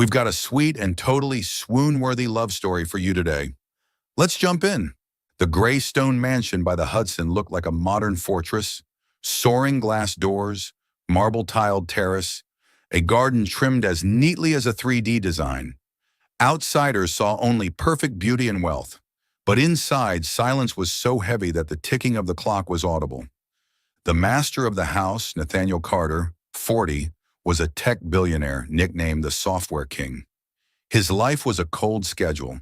We've got a sweet and totally swoon-worthy love story for you today. Let's jump in. The gray stone mansion by the Hudson looked like a modern fortress, soaring glass doors, marble-tiled terrace, a garden trimmed as neatly as a 3D design. Outsiders saw only perfect beauty and wealth, but inside, silence was so heavy that the ticking of the clock was audible. The master of the house, Nathaniel Carter, 40, was a tech billionaire nicknamed the Software King. His life was a cold schedule,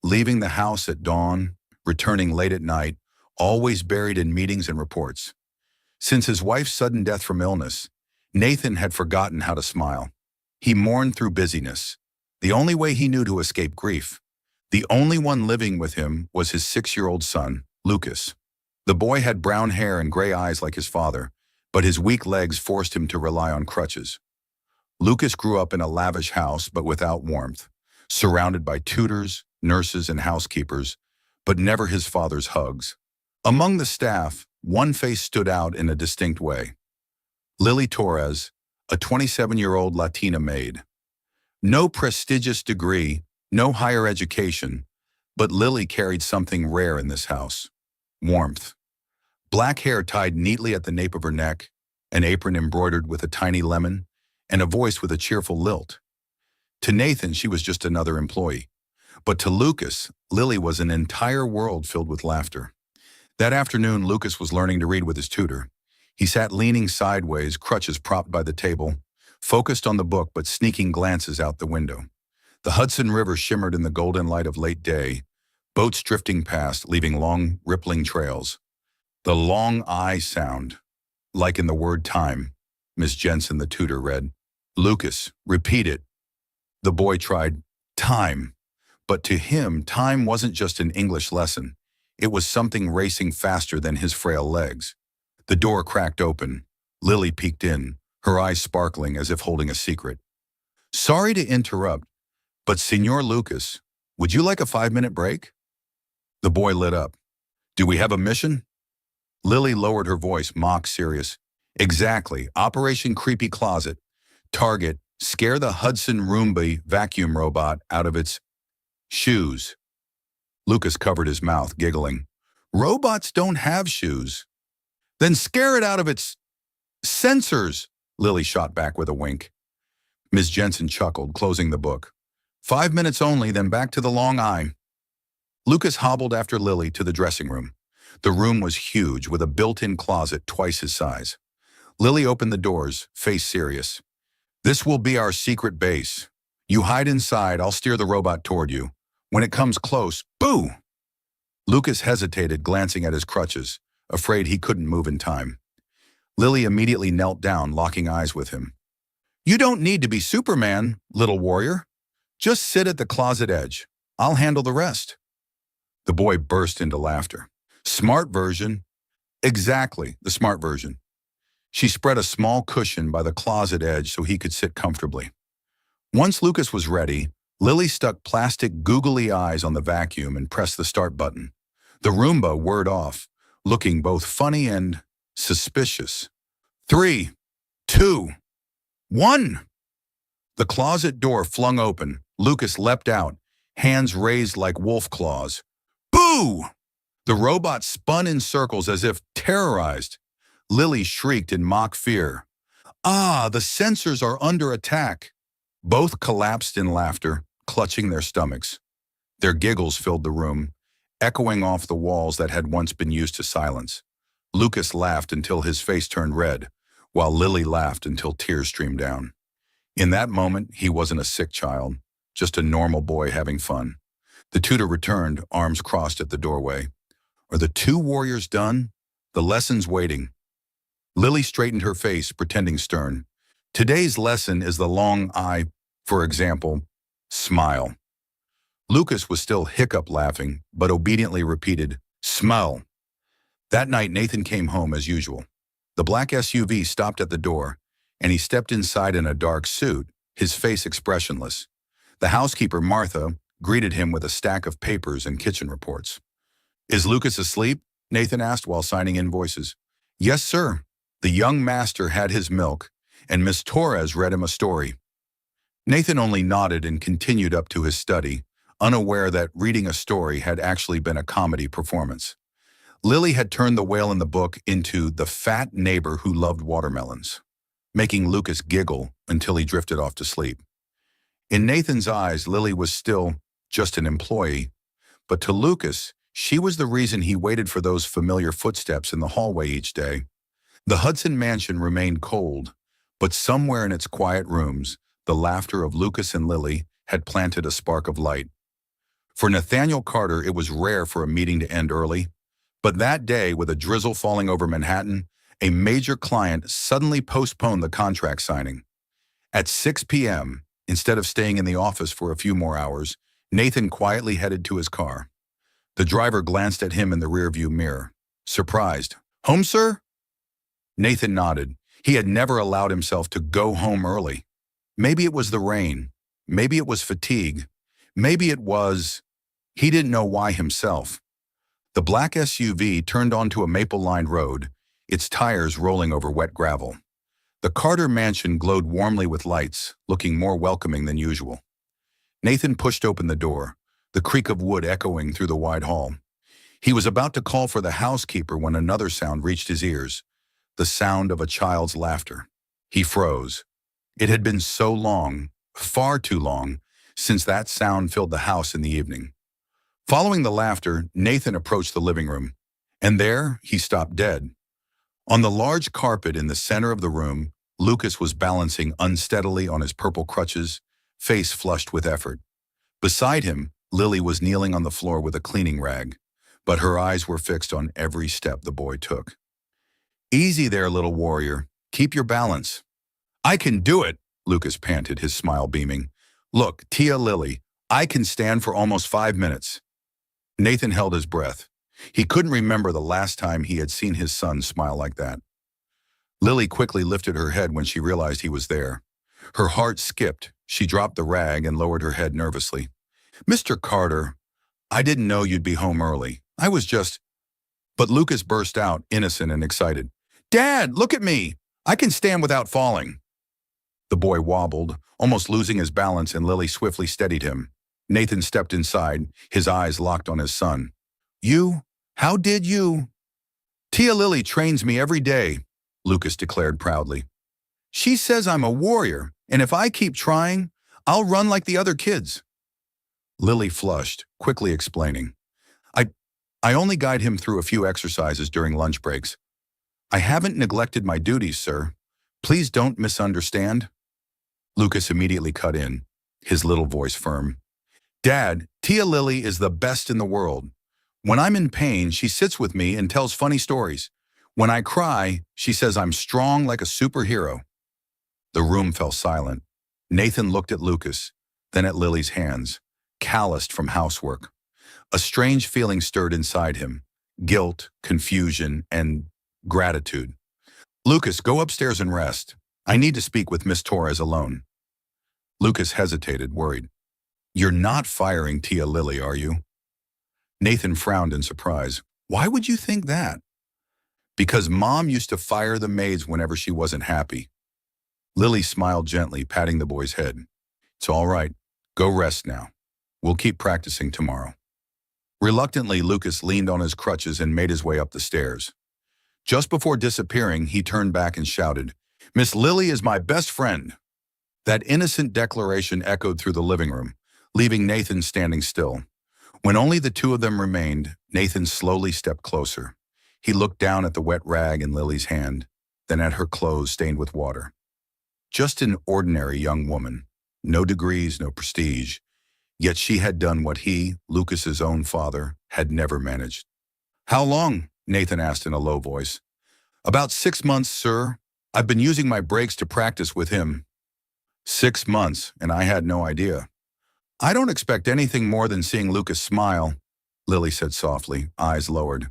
leaving the house at dawn, returning late at night, always buried in meetings and reports. Since his wife's sudden death from illness, Nathan had forgotten how to smile. He mourned through busyness, the only way he knew to escape grief. The only one living with him was his 6-year-old son, Lucas. The boy had brown hair and gray eyes like his father, but his weak legs forced him to rely on crutches. Lucas grew up in a lavish house but without warmth, surrounded by tutors, nurses, and housekeepers, but never his father's hugs. Among the staff, one face stood out in a distinct way. Lily Torres, a 27-year-old Latina maid. No prestigious degree, no higher education, but Lily carried something rare in this house: warmth. Black hair tied neatly at the nape of her neck, an apron embroidered with a tiny lemon, and a voice with a cheerful lilt. To Nathan, she was just another employee. But to Lucas, Lily was an entire world filled with laughter. That afternoon, Lucas was learning to read with his tutor. He sat leaning sideways, crutches propped by the table, focused on the book but sneaking glances out the window. The Hudson River shimmered in the golden light of late day, boats drifting past, leaving long, rippling trails. The long I sound, like in the word time, Miss Jensen, the tutor, read. Lucas, repeat it. The boy tried, time. But to him, time wasn't just an English lesson. It was something racing faster than his frail legs. The door cracked open. Lily peeked in, her eyes sparkling as if holding a secret. Sorry to interrupt, but Senor Lucas, would you like a 5-minute break? The boy lit up. Do we have a mission? Lily lowered her voice, mock serious. Exactly. Operation Creepy Closet. Target, scare the Hudson Roomba vacuum robot out of its shoes. Lucas covered his mouth, giggling. Robots don't have shoes. Then scare it out of its sensors, Lily shot back with a wink. Miss Jensen chuckled, closing the book. 5 minutes only, then back to the long I. Lucas hobbled after Lily to the dressing room. The room was huge, with a built-in closet twice his size. Lily opened the doors, face serious. This will be our secret base. You hide inside, I'll steer the robot toward you. When it comes close, boo! Lucas hesitated, glancing at his crutches, afraid he couldn't move in time. Lily immediately knelt down, locking eyes with him. You don't need to be Superman, little warrior. Just sit at the closet edge. I'll handle the rest. The boy burst into laughter. Smart version. Exactly, the smart version. She spread a small cushion by the closet edge so he could sit comfortably. Once Lucas was ready, Lily stuck plastic googly eyes on the vacuum and pressed the start button. The Roomba whirred off, looking both funny and suspicious. 3, 2, 1. The closet door flung open. Lucas leapt out, hands raised like wolf claws. Boo! The robot spun in circles as if terrorized. Lily shrieked in mock fear. Ah, the sensors are under attack. Both collapsed in laughter, clutching their stomachs. Their giggles filled the room, echoing off the walls that had once been used to silence. Lucas laughed until his face turned red, while Lily laughed until tears streamed down. In that moment, he wasn't a sick child, just a normal boy having fun. The tutor returned, arms crossed at the doorway. Are the two warriors done? The lesson's waiting. Lily straightened her face, pretending stern. Today's lesson is the long I, for example, smile. Lucas was still hiccup laughing, but obediently repeated, smell. That night, Nathan came home as usual. The black SUV stopped at the door, and he stepped inside in a dark suit, his face expressionless. The housekeeper, Martha, greeted him with a stack of papers and kitchen reports. Is Lucas asleep? Nathan asked while signing invoices. Yes, sir. The young master had his milk, and Miss Torres read him a story. Nathan only nodded and continued up to his study, unaware that reading a story had actually been a comedy performance. Lily had turned the whale in the book into the fat neighbor who loved watermelons, making Lucas giggle until he drifted off to sleep. In Nathan's eyes, Lily was still just an employee, but to Lucas, she was the reason he waited for those familiar footsteps in the hallway each day. The Hudson mansion remained cold, but somewhere in its quiet rooms, the laughter of Lucas and Lily had planted a spark of light. For Nathaniel Carter, it was rare for a meeting to end early, but that day, with a drizzle falling over Manhattan, a major client suddenly postponed the contract signing. At 6 p.m., instead of staying in the office for a few more hours, Nathan quietly headed to his car. The driver glanced at him in the rearview mirror, surprised. "Home, sir?" Nathan nodded. He had never allowed himself to go home early. Maybe it was the rain. Maybe it was fatigue. Maybe it was... He didn't know why himself. The black SUV turned onto a maple-lined road, its tires rolling over wet gravel. The Carter mansion glowed warmly with lights, looking more welcoming than usual. Nathan pushed open the door, the creak of wood echoing through the wide hall. He was about to call for the housekeeper when another sound reached his ears, the sound of a child's laughter. He froze. It had been so long, far too long, since that sound filled the house in the evening. Following the laughter, Nathan approached the living room, and there he stopped dead. On the large carpet in the center of the room, Lucas was balancing unsteadily on his purple crutches, face flushed with effort. Beside him, Lily was kneeling on the floor with a cleaning rag, but her eyes were fixed on every step the boy took. "Easy there, little warrior. Keep your balance." "I can do it," Lucas panted, his smile beaming. "Look, Tia Lily, I can stand for almost 5 minutes." Nathan held his breath. He couldn't remember the last time he had seen his son smile like that. Lily quickly lifted her head when she realized he was there. Her heart skipped. She dropped the rag and lowered her head nervously. "Mr. Carter, I didn't know you'd be home early. I was just..." But Lucas burst out, innocent and excited. "Dad, look at me! I can stand without falling." The boy wobbled, almost losing his balance, and Lily swiftly steadied him. Nathan stepped inside, his eyes locked on his son. How did you?" "Tia Lily trains me every day," Lucas declared proudly. "She says I'm a warrior, and if I keep trying, I'll run like the other kids." Lily flushed, quickly explaining. I only guide him through a few exercises during lunch breaks. I haven't neglected my duties, sir. Please don't misunderstand." Lucas immediately cut in, his little voice firm. "Dad, Tia Lily is the best in the world. When I'm in pain, she sits with me and tells funny stories. When I cry, she says I'm strong like a superhero." The room fell silent. Nathan looked at Lucas, then at Lily's hands, calloused from housework. A strange feeling stirred inside him, guilt, confusion, and gratitude. "Lucas, go upstairs and rest. I need to speak with Miss Torres alone." Lucas hesitated, worried. "You're not firing Tia Lily, are you?" Nathan frowned in surprise. "Why would you think that?" "Because Mom used to fire the maids whenever she wasn't happy." Lily smiled gently, patting the boy's head. "It's all right. Go rest now. We'll keep practicing tomorrow." Reluctantly, Lucas leaned on his crutches and made his way up the stairs. Just before disappearing, he turned back and shouted, "Miss Lily is my best friend." That innocent declaration echoed through the living room, leaving Nathan standing still. When only the two of them remained, Nathan slowly stepped closer. He looked down at the wet rag in Lily's hand, then at her clothes stained with water. Just an ordinary young woman. No degrees, no prestige. Yet she had done what he, Lucas's own father, had never managed. "How long?" Nathan asked in a low voice. "About 6 months, sir. I've been using my breaks to practice with him." 6 months, and I had no idea. "I don't expect anything more than seeing Lucas smile," Lily said softly, eyes lowered.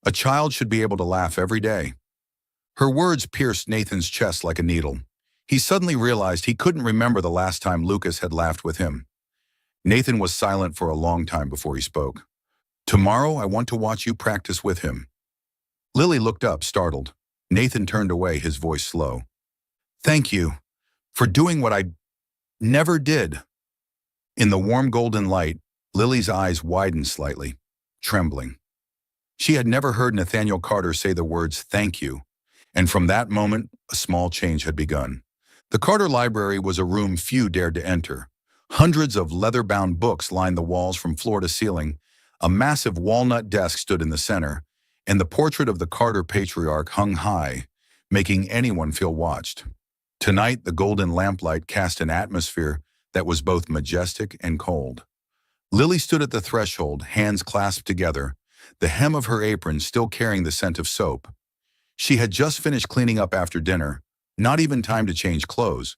"A child should be able to laugh every day." Her words pierced Nathan's chest like a needle. He suddenly realized he couldn't remember the last time Lucas had laughed with him. Nathan was silent for a long time before he spoke. "Tomorrow I want to watch you practice with him." Lily looked up, startled. Nathan turned away, his voice slow. "Thank you for doing what I..." Never did. In the warm golden light, Lily's eyes widened slightly, trembling. She had never heard Nathaniel Carter say the words "thank you," and from that moment, a small change had begun. The Carter Library was a room few dared to enter. Hundreds of leather-bound books lined the walls from floor to ceiling. A massive walnut desk stood in the center, and the portrait of the Carter patriarch hung high, making anyone feel watched. Tonight, the golden lamplight cast an atmosphere that was both majestic and cold. Lily stood at the threshold, hands clasped together, the hem of her apron still carrying the scent of soap. She had just finished cleaning up after dinner, not even time to change clothes,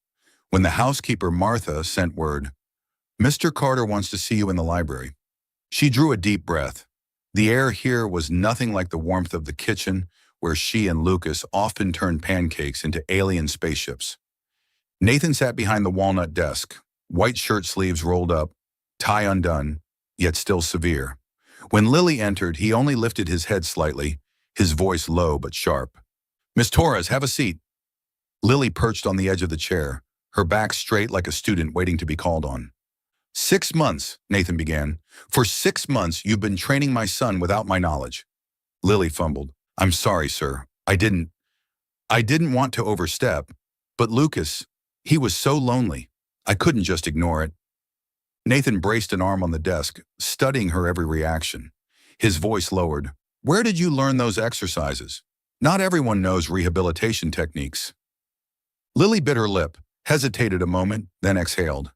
when the housekeeper Martha sent word, "Mr. Carter wants to see you in the library." She drew a deep breath. The air here was nothing like the warmth of the kitchen, where she and Lucas often turned pancakes into alien spaceships. Nathan sat behind the walnut desk, white shirt sleeves rolled up, tie undone, yet still severe. When Lily entered, he only lifted his head slightly, his voice low but sharp. "Miss Torres, have a seat." Lily perched on the edge of the chair, her back straight like a student waiting to be called on. "6 months," Nathan began. "For 6 months, you've been training my son without my knowledge." Lily fumbled. "I'm sorry, sir. I didn't want to overstep. But Lucas, he was so lonely. I couldn't just ignore it." Nathan braced an arm on the desk, studying her every reaction. His voice lowered. "Where did you learn those exercises? Not everyone knows rehabilitation techniques." Lily bit her lip, hesitated a moment, then exhaled.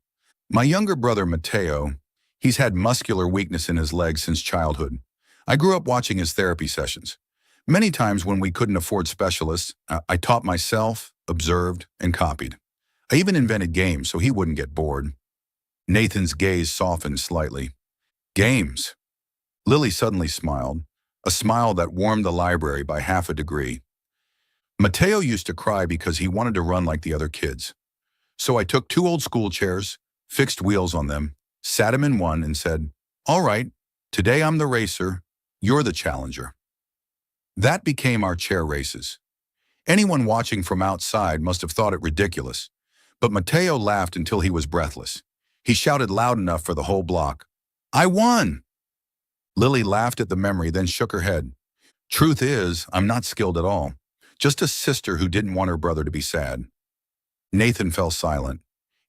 "My younger brother, Mateo, he's had muscular weakness in his legs since childhood. I grew up watching his therapy sessions. Many times when we couldn't afford specialists, I taught myself, observed, and copied. I even invented games so he wouldn't get bored." Nathan's gaze softened slightly. "Games?" Lily suddenly smiled, a smile that warmed the library by half a degree. "Mateo used to cry because he wanted to run like the other kids. So I took 2 old school chairs, fixed wheels on them, sat him in one and said, 'All right, today I'm the racer, you're the challenger.' That became our chair races. Anyone watching from outside must have thought it ridiculous, but Mateo laughed until he was breathless. He shouted loud enough for the whole block, 'I won!' Lily laughed at the memory, then shook her head. "Truth is, I'm not skilled at all. Just a sister who didn't want her brother to be sad." Nathan fell silent.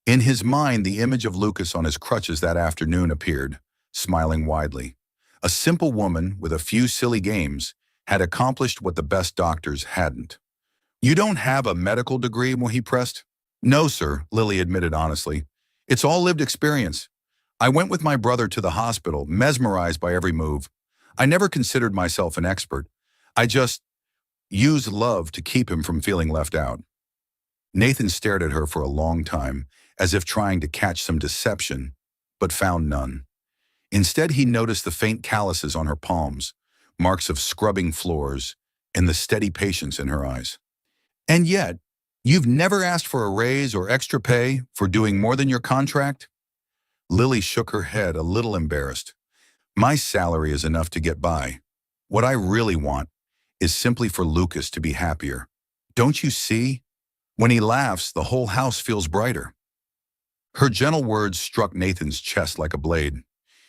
In his mind, the image of Lucas on his crutches that afternoon appeared, smiling widely. A simple woman with a few silly games had accomplished what the best doctors hadn't. "You don't have a medical degree?" he pressed. "No, sir," Lily admitted honestly. "It's all lived experience. I went with my brother to the hospital, mesmerized by every move. I never considered myself an expert. I just used love to keep him from feeling left out." Nathan stared at her for a long time, as if trying to catch some deception, but found none. Instead, he noticed the faint calluses on her palms, marks of scrubbing floors, and the steady patience in her eyes. "And yet, you've never asked for a raise or extra pay for doing more than your contract?" Lily shook her head, a little embarrassed. "My salary is enough to get by. What I really want is simply for Lucas to be happier. Don't you see? When he laughs, the whole house feels brighter." Her gentle words struck Nathan's chest like a blade.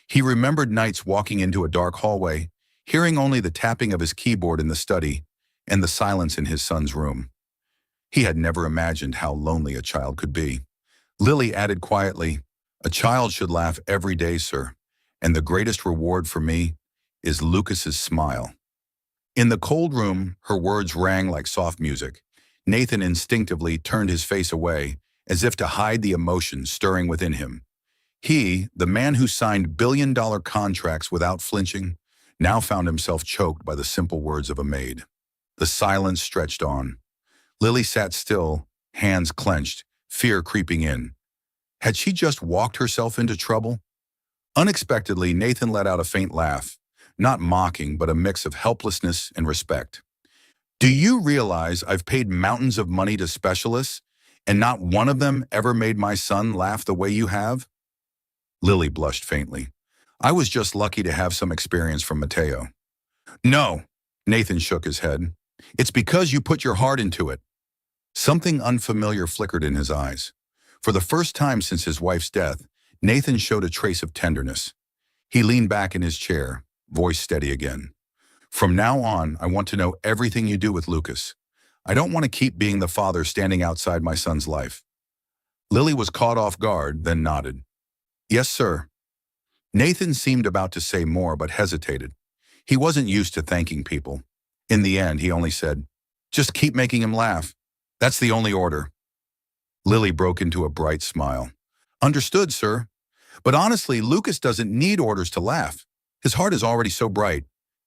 He remembered nights walking into a dark hallway, hearing only the tapping of his keyboard in the study and the silence in his son's room. He had never imagined how lonely a child could be. Lily added quietly, "A child should laugh every day, sir, and the greatest reward for me is Lucas's smile." In the cold room, her words rang like soft music. Nathan instinctively turned his face away, as if to hide the emotion stirring within him. He, the man who signed billion-dollar contracts without flinching, now found himself choked by the simple words of a maid. The silence stretched on. Lily sat still, hands clenched, fear creeping in. Had she just walked herself into trouble? Unexpectedly, Nathan let out a faint laugh, not mocking, but a mix of helplessness and respect. "Do you realize I've paid mountains of money to specialists, and not one of them ever made my son laugh the way you have?" Lily blushed faintly. "I was just lucky to have some experience from Mateo." "No," Nathan shook his head. "It's because you put your heart into it." Something unfamiliar flickered in his eyes. For the first time since his wife's death, Nathan showed a trace of tenderness. He leaned back in his chair, voice steady again. From now on, I want to know everything you do with Lucas. I don't want to keep being the father standing outside my son's life. Lily was caught off guard, then nodded. Yes, sir. Nathan seemed about to say more but hesitated. He wasn't used to thanking people. In the end, he only said, just keep making him laugh. That's the only order. Lily broke into a bright smile. Understood, sir. But honestly, Lucas doesn't need orders to laugh. His heart is already so bright.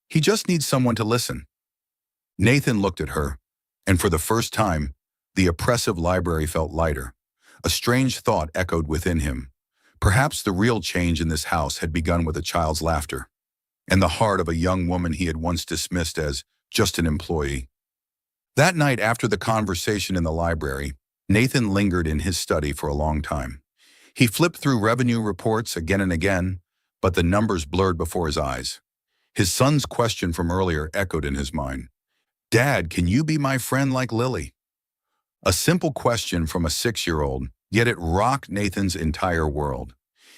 He just needs someone to listen. Nathan looked at her, and for the first time, the oppressive library felt lighter. A strange thought echoed within him. Perhaps the real change in this house had begun with a child's laughter, and the heart of a young woman he had once dismissed as just an employee. That night after the conversation in the library, Nathan lingered in his study for a long time. He flipped through revenue reports again and again, but the numbers blurred before his eyes. His son's question from earlier echoed in his mind. Dad, can you be my friend like Lily? A simple question from a 6-year-old, yet it rocked Nathan's entire world.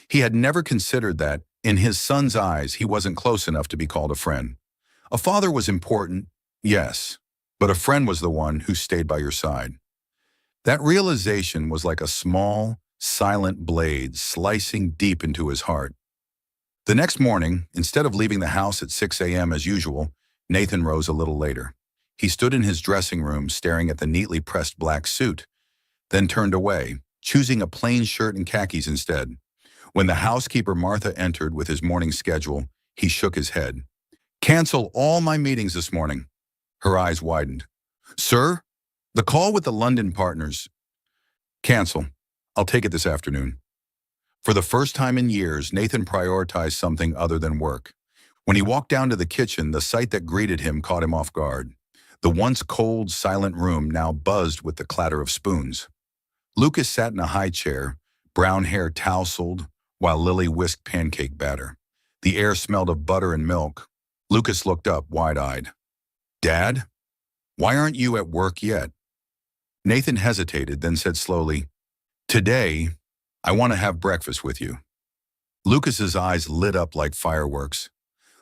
He had never considered that, in his son's eyes, he wasn't close enough to be called a friend. A father was important, yes, but a friend was the one who stayed by your side. That realization was like a small, silent blade slicing deep into his heart. The next morning, instead of leaving the house at 6 a.m. as usual, Nathan rose a little later. He stood in his dressing room staring at the neatly pressed black suit, then turned away, choosing a plain shirt and khakis instead. When the housekeeper Martha entered with his morning schedule, he shook his head. Cancel all my meetings this morning. Her eyes widened. Sir, the call with the London partners. Cancel. I'll take it this afternoon. For the first time in years, Nathan prioritized something other than work. When he walked down to the kitchen, the sight that greeted him caught him off guard. The once cold, silent room now buzzed with the clatter of spoons. Lucas sat in a high chair, brown hair tousled, while Lily whisked pancake batter. The air smelled of butter and milk. Lucas looked up, wide-eyed. Dad, why aren't you at work yet? Nathan hesitated, then said slowly, Today, I want to have breakfast with you. Lucas's eyes lit up like fireworks.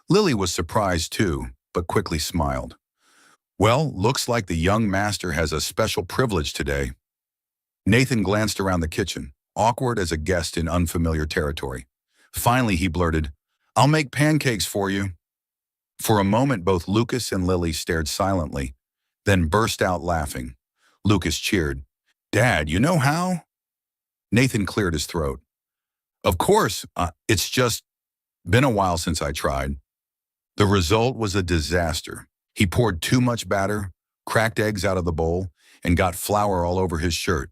Lily was surprised too, but quickly smiled. Well, looks like the young master has a special privilege today. Nathan glanced around the kitchen, awkward as a guest in unfamiliar territory. Finally, he blurted, I'll make pancakes for you. For a moment, both Lucas and Lily stared silently, then burst out laughing. Lucas cheered. Dad, you know how? Nathan cleared his throat. Of course, it's just been a while since I tried. The result was a disaster. He poured too much batter, cracked eggs out of the bowl, and got flour all over his shirt.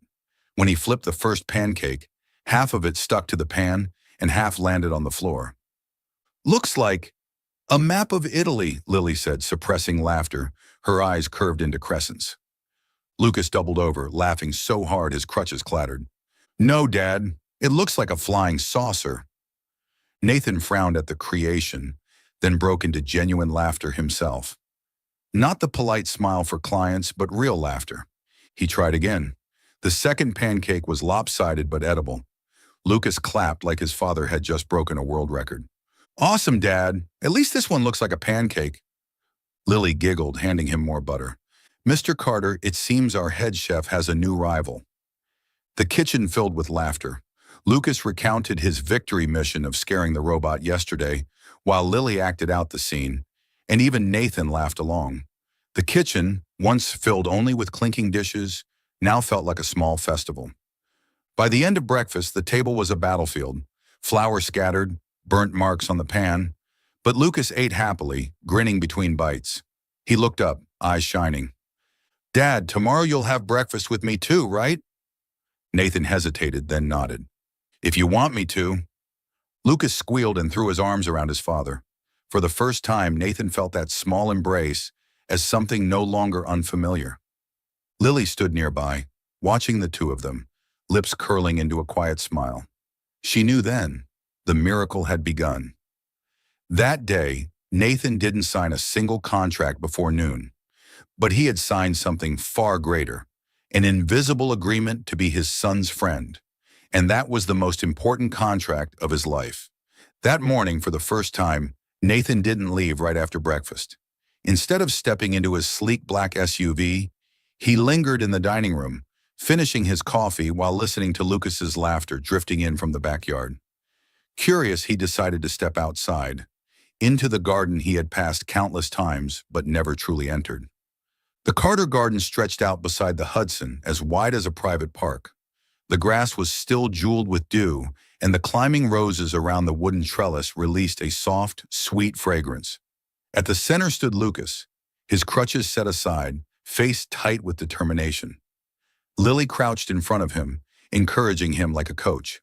When he flipped the first pancake, half of it stuck to the pan and half landed on the floor. Looks like a map of Italy, Lily said, suppressing laughter, her eyes curved into crescents. Lucas doubled over, laughing so hard his crutches clattered. No, Dad, it looks like a flying saucer. Nathan frowned at the creation, then broke into genuine laughter himself. Not the polite smile for clients, but real laughter. He tried again. The second pancake was lopsided but edible. Lucas clapped like his father had just broken a world record. Awesome, Dad. At least this one looks like a pancake. Lily giggled, handing him more butter. Mr. Carter, it seems our head chef has a new rival. The kitchen filled with laughter. Lucas recounted his victory mission of scaring the robot yesterday, while Lily acted out the scene, and even Nathan laughed along. The kitchen, once filled only with clinking dishes, now felt like a small festival. By the end of breakfast, the table was a battlefield. Flour scattered, burnt marks on the pan, but Lucas ate happily, grinning between bites. He looked up, eyes shining. Dad, tomorrow you'll have breakfast with me too, right? Nathan hesitated, then nodded. If you want me to. Lucas squealed and threw his arms around his father. For the first time, Nathan felt that small embrace as something no longer unfamiliar. Lily stood nearby, watching the two of them, lips curling into a quiet smile. She knew then the miracle had begun. That day, Nathan didn't sign a single contract before noon, but he had signed something far greater, an invisible agreement to be his son's friend. And that was the most important contract of his life. That morning, for the first time, Nathan didn't leave right after breakfast. Instead of stepping into his sleek black SUV, he lingered in the dining room, finishing his coffee while listening to Lucas's laughter drifting in from the backyard. Curious, he decided to step outside, into the garden he had passed countless times but never truly entered. The Carter garden stretched out beside the Hudson, as wide as a private park. The grass was still jeweled with dew, and the climbing roses around the wooden trellis released a soft, sweet fragrance. At the center stood Lucas, his crutches set aside, face tight with determination. Lily crouched in front of him, encouraging him like a coach.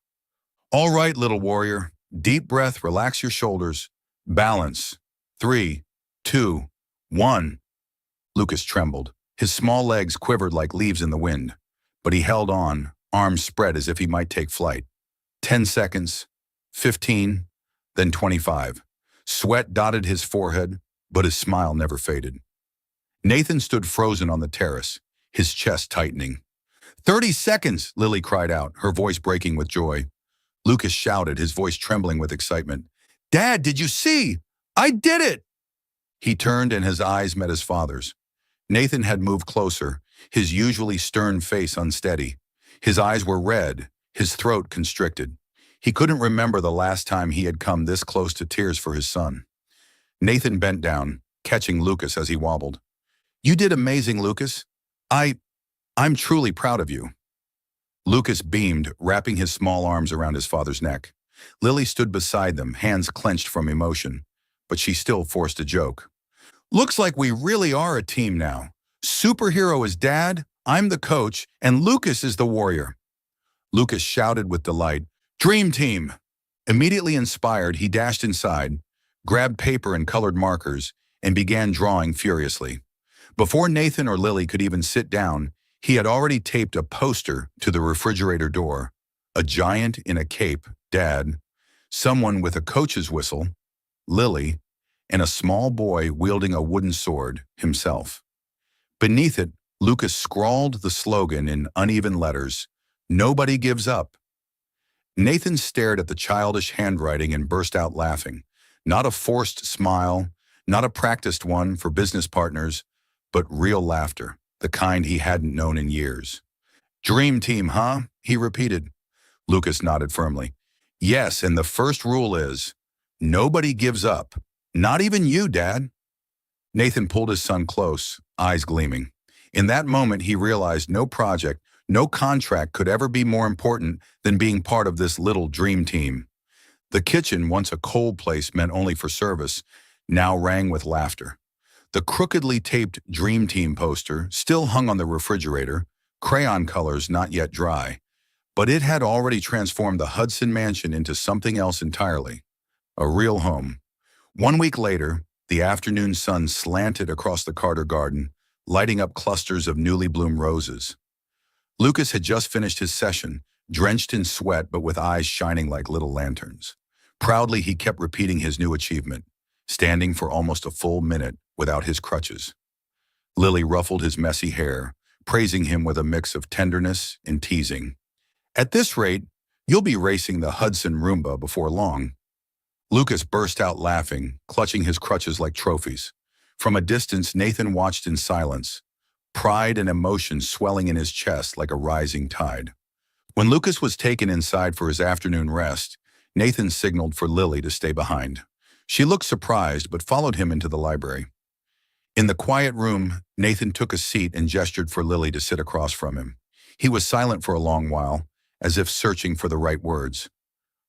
"All right, little warrior. Deep breath, relax your shoulders. Balance. 3, 2, 1. Lucas trembled. His small legs quivered like leaves in the wind, but he held on, arms spread as if he might take flight. 10 seconds, 15, then 25. Sweat dotted his forehead, but his smile never faded. Nathan stood frozen on the terrace, his chest tightening. 30 seconds, Lily cried out, her voice breaking with joy. Lucas shouted, his voice trembling with excitement. "Dad, did you see? I did it!" He turned and his eyes met his father's. Nathan had moved closer, his usually stern face unsteady. His eyes were red, his throat constricted. He couldn't remember the last time he had come this close to tears for his son. Nathan bent down, catching Lucas as he wobbled. "You did amazing, Lucas. I'm truly proud of you." Lucas beamed, wrapping his small arms around his father's neck. Lily stood beside them, hands clenched from emotion, but she still forced a joke. "Looks like we really are a team now. Superhero is Dad, I'm the coach, and Lucas is the warrior." Lucas shouted with delight, "Dream team!" Immediately inspired, he dashed inside, grabbed paper and colored markers, and began drawing furiously. Before Nathan or Lily could even sit down, he had already taped a poster to the refrigerator door. A giant in a cape, Dad, someone with a coach's whistle, Lily, and a small boy wielding a wooden sword, himself. Beneath it, Lucas scrawled the slogan in uneven letters, "Nobody gives up." Nathan stared at the childish handwriting and burst out laughing. Not a forced smile, not a practiced one for business partners, but real laughter, the kind he hadn't known in years. "Dream team, huh?" he repeated. Lucas nodded firmly. "Yes, and the first rule is, nobody gives up. Not even you, Dad." Nathan pulled his son close, eyes gleaming. In that moment, he realized no project, no contract could ever be more important than being part of this little dream team. The kitchen, once a cold place meant only for service, now rang with laughter. The crookedly taped Dream Team poster still hung on the refrigerator, crayon colors not yet dry, but it had already transformed the Hudson mansion into something else entirely, a real home. 1 week later, the afternoon sun slanted across the Carter garden, lighting up clusters of newly bloomed roses. Lucas had just finished his session, drenched in sweat but with eyes shining like little lanterns. Proudly, he kept repeating his new achievement, standing for almost a full minute without his crutches. Lily ruffled his messy hair, praising him with a mix of tenderness and teasing. "At this rate, you'll be racing the Hudson Roomba before long." Lucas burst out laughing, clutching his crutches like trophies. From a distance, Nathan watched in silence, pride and emotion swelling in his chest like a rising tide. When Lucas was taken inside for his afternoon rest, Nathan signaled for Lily to stay behind. She looked surprised but followed him into the library. In the quiet room, Nathan took a seat and gestured for Lily to sit across from him. He was silent for a long while, as if searching for the right words.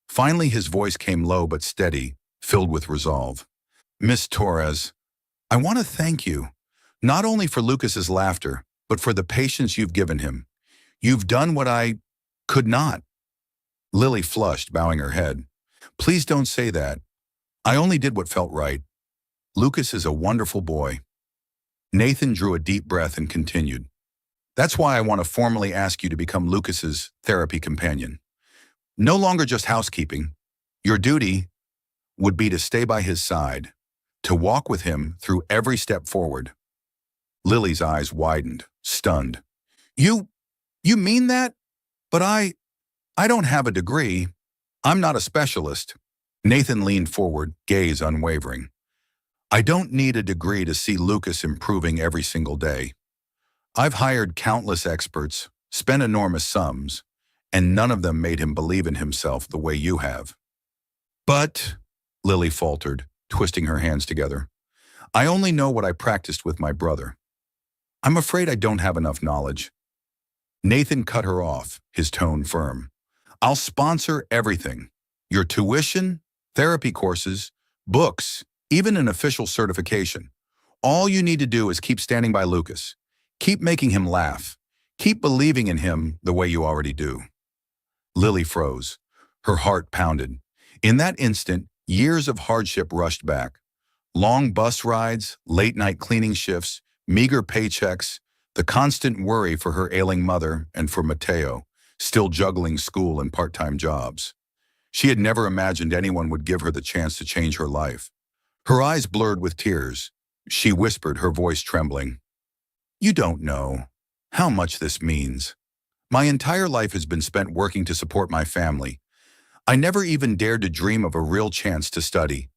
Finally, his voice came low but steady, filled with resolve. "Miss Torres, I want to thank you, not only for Lucas's laughter, but for the patience you've given him. You've done what I could not." Lily flushed, bowing her head. "Please don't say that. I only did what felt right. Lucas is a wonderful boy." Nathan drew a deep breath and continued. "That's why I want to formally ask you to become Lucas's therapy companion. No longer just housekeeping. Your duty would be to stay by his side, to walk with him through every step forward." Lily's eyes widened, stunned. You mean that? But I I don't have a degree. I'm not a specialist. Nathan leaned forward, gaze unwavering. I don't need a degree to see Lucas improving every single day. I've hired countless experts, spent enormous sums, and none of them made him believe in himself the way you have. But, Lily faltered, twisting her hands together, I only know what I practiced with my brother. I'm afraid I don't have enough knowledge. Nathan cut her off, his tone firm. I'll sponsor everything. Your tuition, therapy courses, books, even an official certification. All you need to do is keep standing by Lucas. Keep making him laugh. Keep believing in him the way you already do. Lily froze. Her heart pounded. In that instant, years of hardship rushed back. Long bus rides, late-night cleaning shifts, meager paychecks, the constant worry for her ailing mother and for Mateo, still juggling school and part-time jobs. She had never imagined anyone would give her the chance to change her life. Her eyes blurred with tears. She whispered, her voice trembling. You don't know how much this means. My entire life has been spent working to support my family. I never even dared to dream of a real chance to study.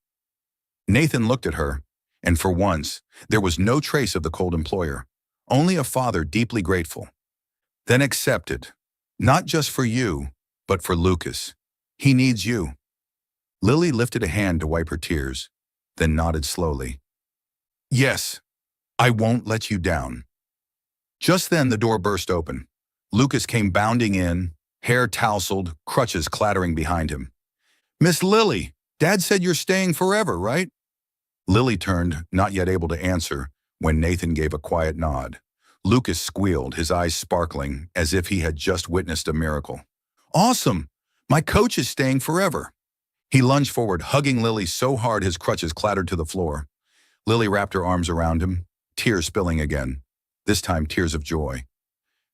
Nathan looked at her, and for once, there was no trace of the cold employer, only a father deeply grateful. Then accept it, not just for you, but for Lucas. He needs you. Lily lifted a hand to wipe her tears, then nodded slowly. Yes, I won't let you down. Just then the door burst open. Lucas came bounding in, hair tousled, crutches clattering behind him. Miss Lily, Dad said you're staying forever, right? Lily turned, not yet able to answer, when Nathan gave a quiet nod. Lucas squealed, his eyes sparkling, as if he had just witnessed a miracle. Awesome! My coach is staying forever. He lunged forward, hugging Lily so hard his crutches clattered to the floor. Lily wrapped her arms around him, tears spilling again, this time tears of joy.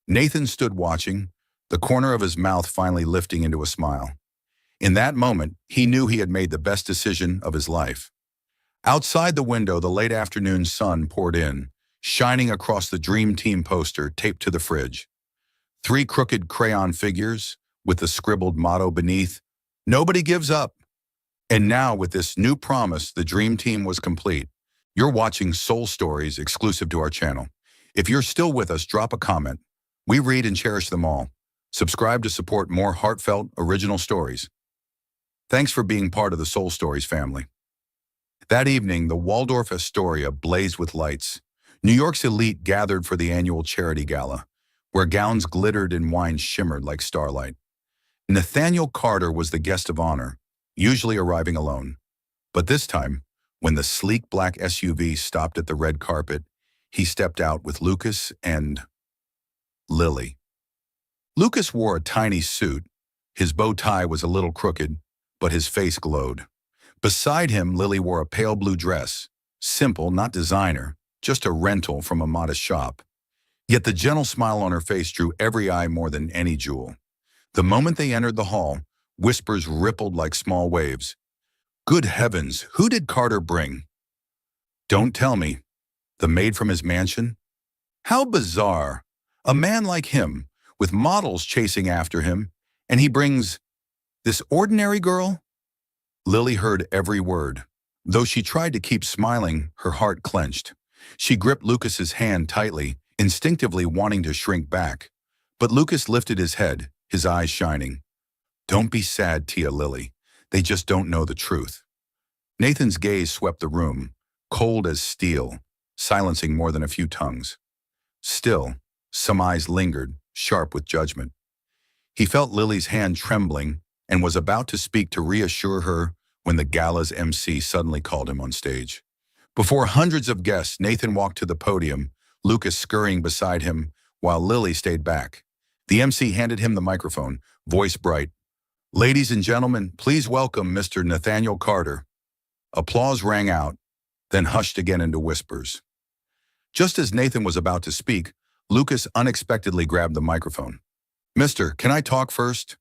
Nathan stood watching, the corner of his mouth finally lifting into a smile. In that moment, he knew he had made the best decision of his life. Outside the window, the late afternoon sun poured in, shining across the Dream Team poster taped to the fridge. 3 crooked crayon figures, with the scribbled motto beneath, "Nobody gives up." And now, with this new promise, the Dream Team was complete. You're watching Soul Stories exclusive to our channel. If you're still with us, drop a comment. We read and cherish them all. Subscribe to support more heartfelt, original stories. Thanks for being part of the Soul Stories family. That evening, the Waldorf Astoria blazed with lights. New York's elite gathered for the annual charity gala, where gowns glittered and wine shimmered like starlight. Nathaniel Carter was the guest of honor, usually arriving alone. But this time, when the sleek black SUV stopped at the red carpet, he stepped out with Lucas and Lily. Lucas wore a tiny suit. His bow tie was a little crooked, but his face glowed. Beside him, Lily wore a pale blue dress, simple, not designer, just a rental from a modest shop. Yet the gentle smile on her face drew every eye more than any jewel. The moment they entered the hall, whispers rippled like small waves. Good heavens, who did Carter bring? Don't tell me. The maid from his mansion? How bizarre. A man like him, with models chasing after him, and he brings this ordinary girl? Lily heard every word. Though she tried to keep smiling, her heart clenched. She gripped Lucas's hand tightly, instinctively wanting to shrink back. But Lucas lifted his head, his eyes shining. Don't be sad, Tia Lily. They just don't know the truth. Nathan's gaze swept the room, cold as steel, silencing more than a few tongues. Still, some eyes lingered, sharp with judgment. He felt Lily's hand trembling and was about to speak to reassure her when the gala's MC suddenly called him on stage. Before hundreds of guests, Nathan walked to the podium, Lucas scurrying beside him, while Lily stayed back. The MC handed him the microphone, voice bright. Ladies and gentlemen, please welcome Mr. Nathaniel Carter. Applause rang out, then hushed again into whispers. Just as Nathan was about to speak, Lucas unexpectedly grabbed the microphone. Mister, can I talk first?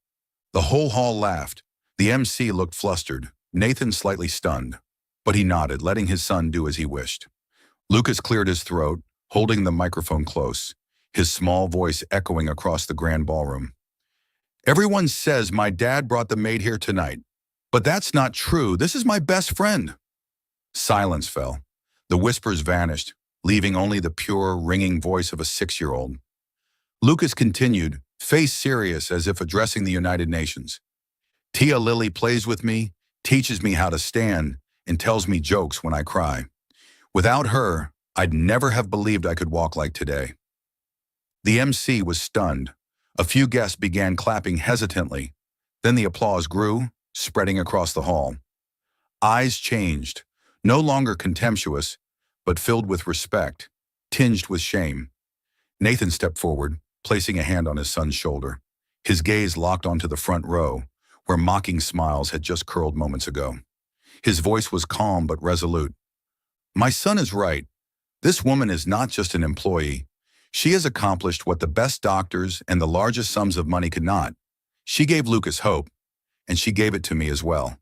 The whole hall laughed. The MC looked flustered, Nathan slightly stunned, but he nodded, letting his son do as he wished. Lucas cleared his throat, holding the microphone close, his small voice echoing across the grand ballroom. Everyone says my dad brought the maid here tonight. But that's not true. This is my best friend. Silence fell. The whispers vanished, leaving only the pure, ringing voice of a 6-year-old. Lucas continued, face serious as if addressing the United Nations. Tia Lily plays with me, teaches me how to stand, and tells me jokes when I cry. Without her, I'd never have believed I could walk like today. The MC was stunned. A few guests began clapping hesitantly. Then the applause grew, spreading across the hall. Eyes changed, no longer contemptuous, but filled with respect, tinged with shame. Nathan stepped forward, placing a hand on his son's shoulder. His gaze locked onto the front row, where mocking smiles had just curled moments ago. His voice was calm but resolute. My son is right. This woman is not just an employee. She has accomplished what the best doctors and the largest sums of money could not. She gave Lucas hope, and she gave it to me as well.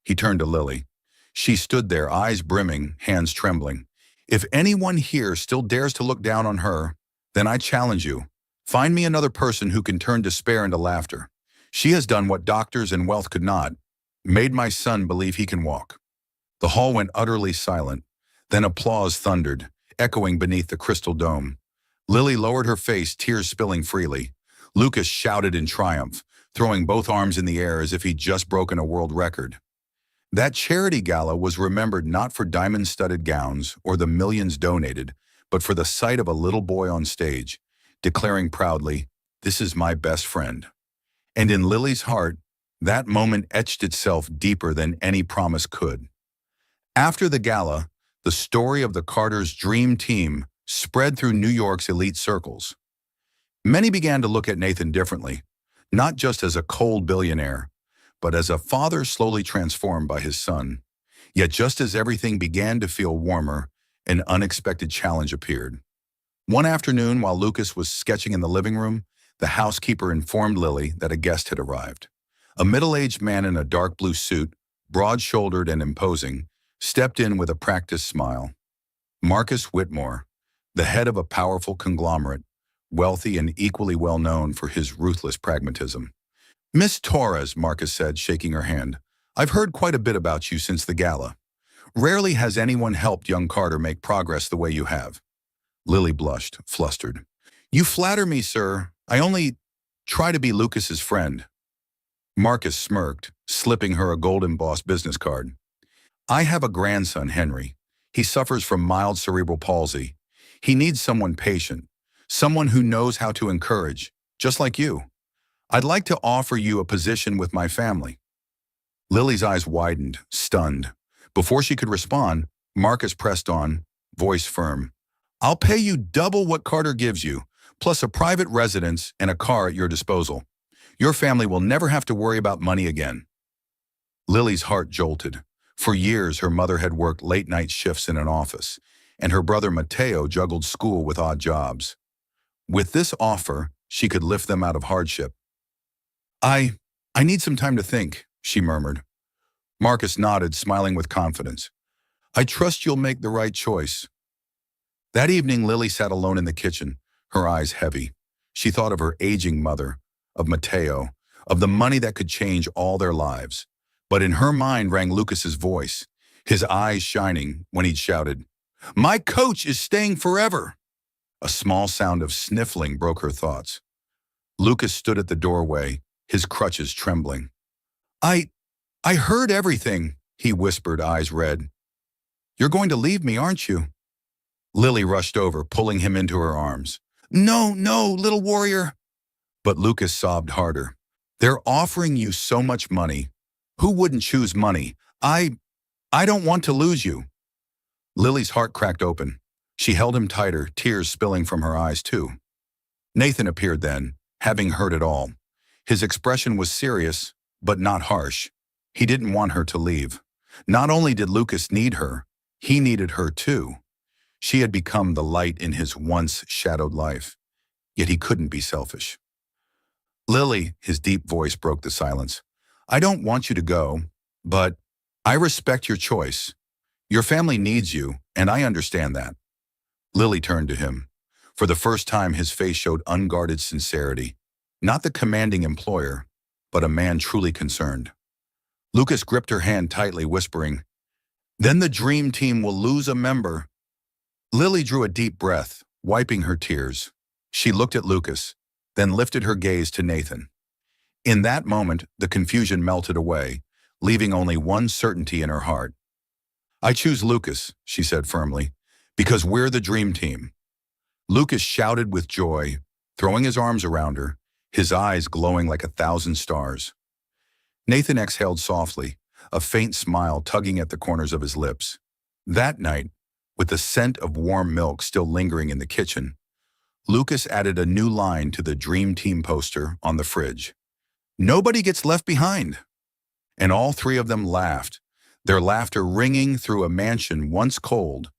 He turned to Lily. She stood there, eyes brimming, hands trembling. If anyone here still dares to look down on her, then I challenge you. Find me another person who can turn despair into laughter. She has done what doctors and wealth could not, made my son believe he can walk. The hall went utterly silent. Then applause thundered, echoing beneath the crystal dome. Lily lowered her face, tears spilling freely. Lucas shouted in triumph, throwing both arms in the air as if he'd just broken a world record. That charity gala was remembered not for diamond-studded gowns or the millions donated, but for the sight of a little boy on stage, declaring proudly, "This is my best friend." And in Lily's heart, that moment etched itself deeper than any promise could. After the gala, the story of the Carters' dream team spread through New York's elite circles. Many began to look at Nathan differently, not just as a cold billionaire, but as a father slowly transformed by his son. Yet just as everything began to feel warmer, an unexpected challenge appeared. One afternoon, while Lucas was sketching in the living room, the housekeeper informed Lily that a guest had arrived. A middle-aged man in a dark blue suit, broad-shouldered and imposing, stepped in with a practiced smile. Marcus Whitmore, the head of a powerful conglomerate, wealthy and equally well known for his ruthless pragmatism. Miss Torres, Marcus said, shaking her hand, I've heard quite a bit about you since the gala. Rarely has anyone helped young Carter make progress the way you have. Lily blushed, flustered. You flatter me, sir. I only try to be Lucas's friend. Marcus smirked, slipping her a gold-embossed business card. I have a grandson, Henry. He suffers from mild cerebral palsy. He needs someone patient, someone who knows how to encourage, just like you. I'd like to offer you a position with my family. Lily's eyes widened, stunned. Before she could respond, Marcus pressed on, voice firm. I'll pay you double what Carter gives you, plus a private residence and a car at your disposal. Your family will never have to worry about money again. Lily's heart jolted. For years, her mother had worked late-night shifts in an office, and her brother Mateo juggled school with odd jobs. With this offer, she could lift them out of hardship. I need some time to think, she murmured. Marcus nodded, smiling with confidence. I trust you'll make the right choice. That evening, Lily sat alone in the kitchen, her eyes heavy. She thought of her aging mother, of Mateo, of the money that could change all their lives. But in her mind rang Lucas's voice, his eyes shining when he'd shouted, My coach is staying forever! A small sound of sniffling broke her thoughts. Lucas stood at the doorway, his crutches trembling. I heard everything, he whispered, eyes red. You're going to leave me, aren't you? Lily rushed over, pulling him into her arms. No, little warrior. But Lucas sobbed harder. They're offering you so much money. Who wouldn't choose money? I don't want to lose you. Lily's heart cracked open. She held him tighter, tears spilling from her eyes too. Nathan appeared then, having heard it all. His expression was serious, but not harsh. He didn't want her to leave. Not only did Lucas need her, he needed her too. She had become the light in his once shadowed life, yet he couldn't be selfish. Lily, his deep voice broke the silence. I don't want you to go, but I respect your choice. Your family needs you, and I understand that. Lily turned to him. For the first time, his face showed unguarded sincerity. Not the commanding employer, but a man truly concerned. Lucas gripped her hand tightly, whispering, "Then the dream team will lose a member." Lily drew a deep breath, wiping her tears. She looked at Lucas, then lifted her gaze to Nathan. In that moment, the confusion melted away, leaving only one certainty in her heart. "I choose Lucas," she said firmly, "because we're the dream team." Lucas shouted with joy, throwing his arms around her, his eyes glowing like 1,000 stars. Nathan exhaled softly, a faint smile tugging at the corners of his lips. That night, with the scent of warm milk still lingering in the kitchen, Lucas added a new line to the Dream Team poster on the fridge. "Nobody gets left behind." And all three of them laughed, their laughter ringing through a mansion once cold,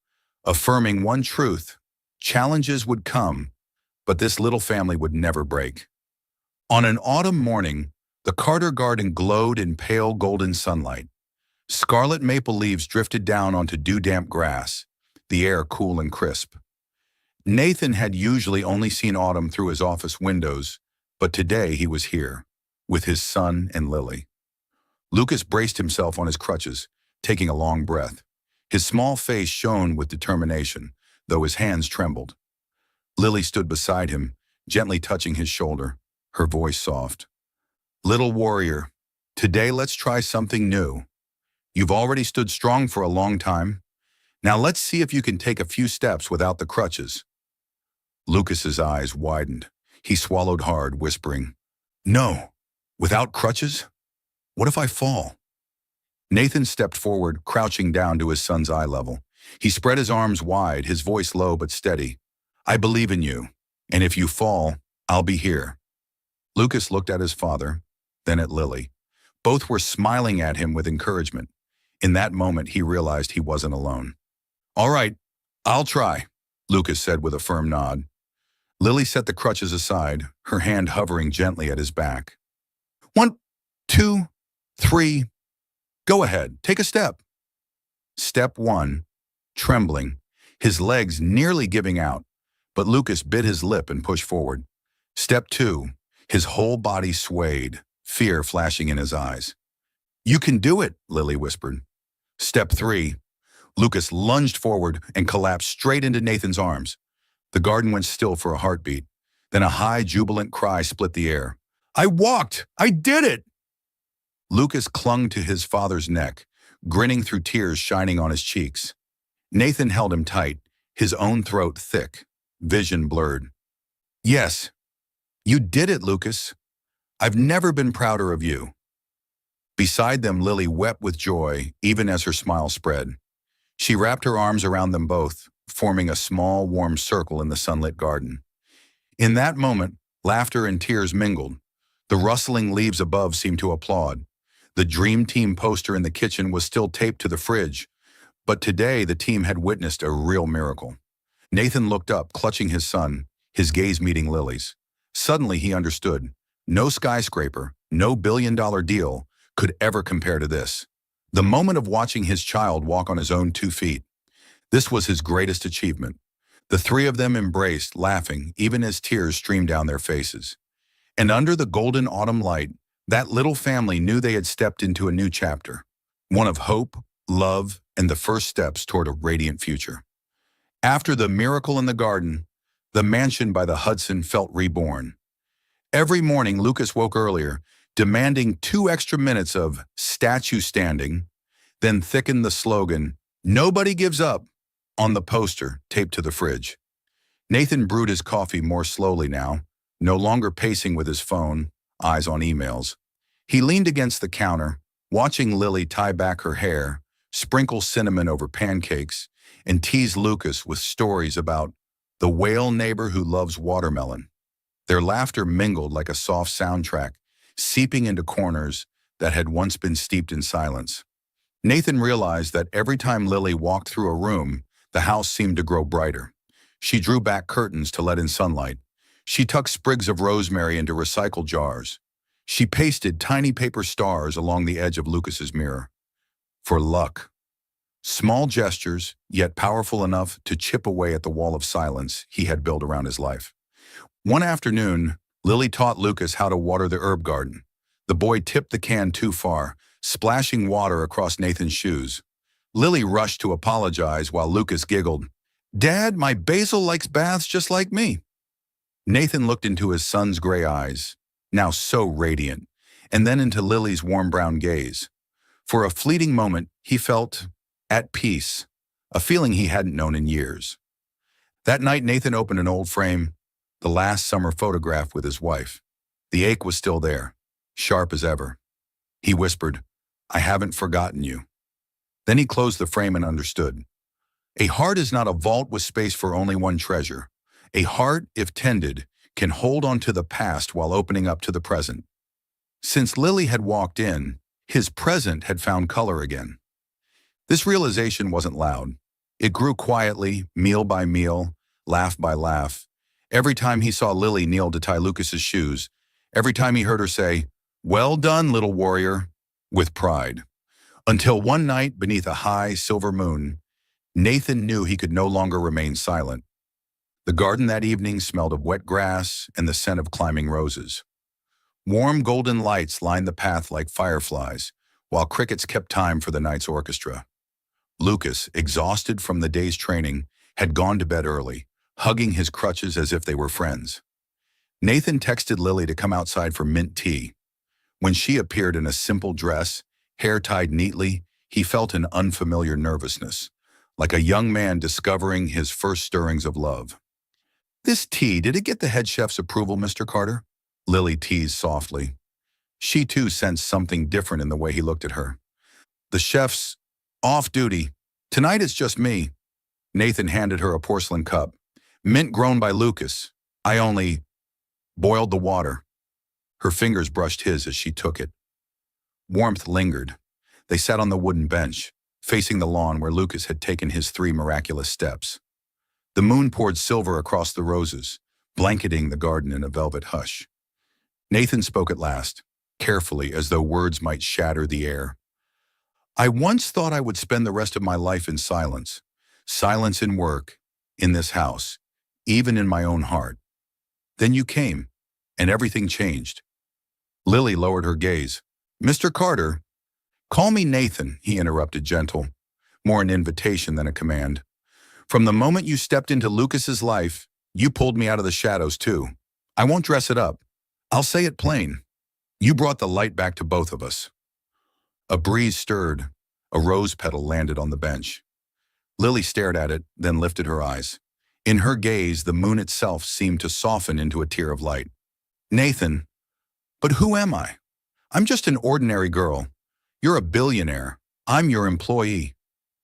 affirming one truth: challenges would come, but this little family would never break. On an autumn morning, the Carter garden glowed in pale golden sunlight. Scarlet maple leaves drifted down onto dew-damp grass, the air cool and crisp. Nathan had usually only seen autumn through his office windows, but today he was here, with his son and Lily. Lucas braced himself on his crutches, taking a long breath. His small face shone with determination, though his hands trembled. Lily stood beside him, gently touching his shoulder, her voice soft. "Little warrior, today let's try something new. You've already stood strong for a long time. Now let's see if you can take a few steps without the crutches." Lucas's eyes widened. He swallowed hard, whispering, "No, without crutches? What if I fall?" Nathan stepped forward, crouching down to his son's eye level. He spread his arms wide, his voice low but steady. "I believe in you, and if you fall, I'll be here." Lucas looked at his father, then at Lily. Both were smiling at him with encouragement. In that moment, he realized he wasn't alone. "All right, I'll try," Lucas said with a firm nod. Lily set the crutches aside, her hand hovering gently at his back. "1, 2, 3. Go ahead, take a step." Step 1, trembling, his legs nearly giving out, but Lucas bit his lip and pushed forward. Step 2, his whole body swayed, fear flashing in his eyes. "You can do it," Lily whispered. Step 3, Lucas lunged forward and collapsed straight into Nathan's arms. The garden went still for a heartbeat. Then a high, jubilant cry split the air. "I walked! I did it!" Lucas clung to his father's neck, grinning through tears shining on his cheeks. Nathan held him tight, his own throat thick, vision blurred. "Yes, you did it, Lucas. I've never been prouder of you." Beside them, Lily wept with joy, even as her smile spread. She wrapped her arms around them both, forming a small, warm circle in the sunlit garden. In that moment, laughter and tears mingled. The rustling leaves above seemed to applaud. The Dream Team poster in the kitchen was still taped to the fridge, but today the team had witnessed a real miracle. Nathan looked up, clutching his son, his gaze meeting Lily's. Suddenly he understood. No skyscraper, no billion-dollar deal could ever compare to this. The moment of watching his child walk on his own 2 feet. This was his greatest achievement. The three of them embraced, laughing, even as tears streamed down their faces. And under the golden autumn light, that little family knew they had stepped into a new chapter, one of hope, love, and the first steps toward a radiant future. After the miracle in the garden, the mansion by the Hudson felt reborn. Every morning, Lucas woke earlier, demanding 2 extra minutes of statue standing, then thickened the slogan, "Nobody gives up," on the poster taped to the fridge. Nathan brewed his coffee more slowly now, no longer pacing with his phone, eyes on emails. He leaned against the counter, watching Lily tie back her hair, sprinkle cinnamon over pancakes, and tease Lucas with stories about the whale neighbor who loves watermelon. Their laughter mingled like a soft soundtrack, seeping into corners that had once been steeped in silence. Nathan realized that every time Lily walked through a room, the house seemed to grow brighter. She drew back curtains to let in sunlight. She tucked sprigs of rosemary into recycled jars. She pasted tiny paper stars along the edge of Lucas's mirror. For luck. Small gestures, yet powerful enough to chip away at the wall of silence he had built around his life. One afternoon, Lily taught Lucas how to water the herb garden. The boy tipped the can too far, splashing water across Nathan's shoes. Lily rushed to apologize while Lucas giggled. "Dad, my basil likes baths just like me." Nathan looked into his son's gray eyes, now so radiant, and then into Lily's warm brown gaze. For a fleeting moment, he felt at peace, a feeling he hadn't known in years. That night, Nathan opened an old frame, the last summer photograph with his wife. The ache was still there, sharp as ever. He whispered, "I haven't forgotten you." Then he closed the frame and understood. A heart is not a vault with space for only one treasure. A heart, if tended, can hold on to the past while opening up to the present. Since Lily had walked in, his present had found color again. This realization wasn't loud. It grew quietly, meal by meal, laugh by laugh. Every time he saw Lily kneel to tie Lucas's shoes, every time he heard her say, "Well done, little warrior," with pride. Until one night, beneath a high, silver moon, Nathan knew he could no longer remain silent. The garden that evening smelled of wet grass and the scent of climbing roses. Warm golden lights lined the path like fireflies, while crickets kept time for the night's orchestra. Lucas, exhausted from the day's training, had gone to bed early, hugging his crutches as if they were friends. Nathan texted Lily to come outside for mint tea. When she appeared in a simple dress, hair tied neatly, he felt an unfamiliar nervousness, like a young man discovering his first stirrings of love. "This tea, did it get the head chef's approval, Mr. Carter?" Lily teased softly. She too sensed something different in the way he looked at her. "The chef's off duty. Tonight it's just me." Nathan handed her a porcelain cup. "Mint grown by Lucas. I only boiled the water." Her fingers brushed his as she took it. Warmth lingered. They sat on the wooden bench, facing the lawn where Lucas had taken his 3 miraculous steps. The moon poured silver across the roses, blanketing the garden in a velvet hush. Nathan spoke at last, carefully as though words might shatter the air. "I once thought I would spend the rest of my life in silence. Silence in work, in this house, even in my own heart. Then you came, and everything changed." Lily lowered her gaze. "Mr. Carter—" "Call me Nathan," he interrupted, gentle, more an invitation than a command. "From the moment you stepped into Lucas's life, you pulled me out of the shadows too. I won't dress it up. I'll say it plain. You brought the light back to both of us." A breeze stirred. A rose petal landed on the bench. Lily stared at it, then lifted her eyes. In her gaze, the moon itself seemed to soften into a tear of light. "Nathan, but who am I? I'm just an ordinary girl. You're a billionaire. I'm your employee.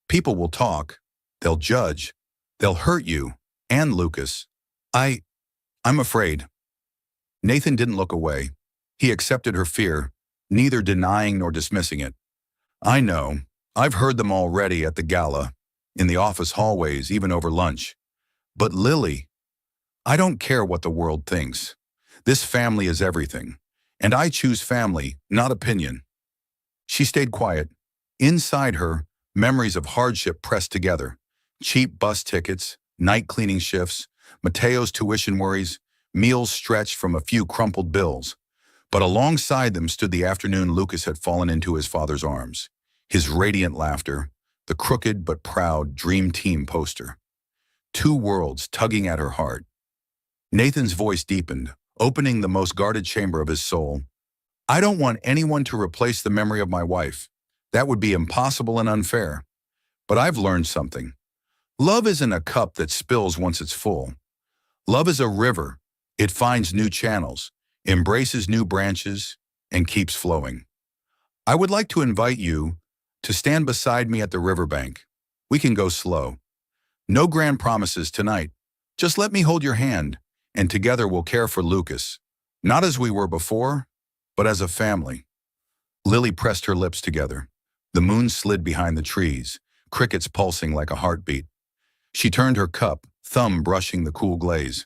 People will talk. They'll judge. They'll hurt you. And Lucas. I'm afraid." Nathan didn't look away. He accepted her fear, neither denying nor dismissing it. "I know. I've heard them already at the gala, in the office hallways, even over lunch. But Lily, I don't care what the world thinks. This family is everything. And I choose family, not opinion." She stayed quiet. Inside her, memories of hardship pressed together. Cheap bus tickets, night cleaning shifts, Mateo's tuition worries, meals stretched from a few crumpled bills. But alongside them stood the afternoon Lucas had fallen into his father's arms. His radiant laughter, the crooked but proud Dream Team poster. 2 worlds tugging at her heart. Nathan's voice deepened, opening the most guarded chamber of his soul. "I don't want anyone to replace the memory of my wife. That would be impossible and unfair. But I've learned something. Love isn't a cup that spills once it's full. Love is a river. It finds new channels, embraces new branches, and keeps flowing. I would like to invite you to stand beside me at the riverbank. We can go slow. No grand promises tonight. Just let me hold your hand, and together we'll care for Lucas, not as we were before, but as a family." Lily pressed her lips together. The moon slid behind the trees, crickets pulsing like a heartbeat. She turned her cup, thumb brushing the cool glaze.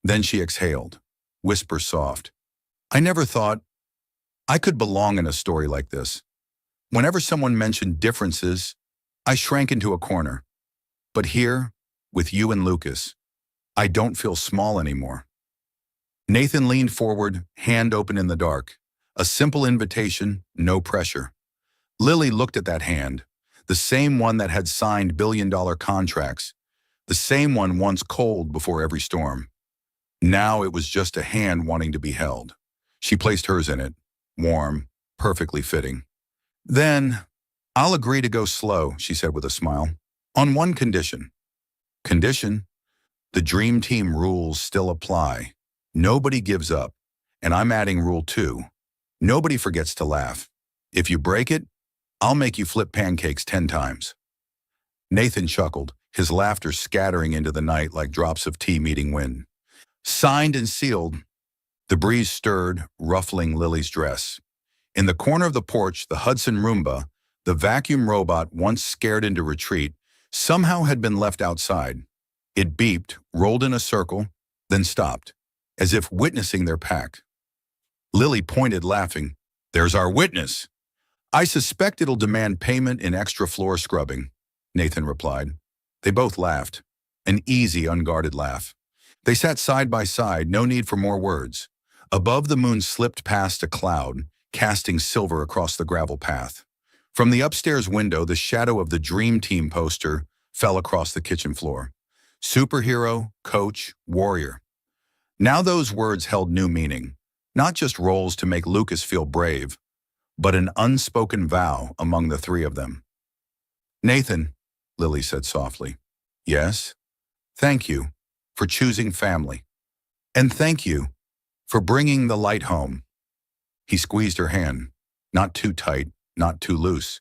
Then she exhaled, whisper soft. "I never thought I could belong in a story like this. Whenever someone mentioned differences, I shrank into a corner. But here, with you and Lucas, I don't feel small anymore." Nathan leaned forward, hand open in the dark. A simple invitation, no pressure. Lily looked at that hand, the same one that had signed billion-dollar contracts, the same one once cold before every storm. Now it was just a hand wanting to be held. She placed hers in it, warm, perfectly fitting. Then, I'll agree to go slow, she said with a smile, on one condition. Condition? The Dream Team rules still apply. Nobody gives up. And I'm adding rule 2. Nobody forgets to laugh. If you break it, I'll make you flip pancakes 10 times. Nathan chuckled, his laughter scattering into the night like drops of tea meeting wind. Signed and sealed. The breeze stirred, ruffling Lily's dress. In the corner of the porch, the Hudson Roomba, the vacuum robot once scared into retreat, somehow had been left outside. It beeped, rolled in a circle, then stopped, as if witnessing their pact. Lily pointed, laughing. There's our witness. I suspect it'll demand payment in extra floor scrubbing, Nathan replied. They both laughed, an easy, unguarded laugh. They sat side by side, no need for more words. Above, the moon slipped past a cloud, casting silver across the gravel path. From the upstairs window, the shadow of the Dream Team poster fell across the kitchen floor. Superhero, coach, warrior. Now those words held new meaning, not just roles to make Lucas feel brave, but an unspoken vow among the three of them. Nathan, Lily said softly. Yes? Thank you for choosing family. And thank you for bringing the light home. He squeezed her hand, not too tight, not too loose,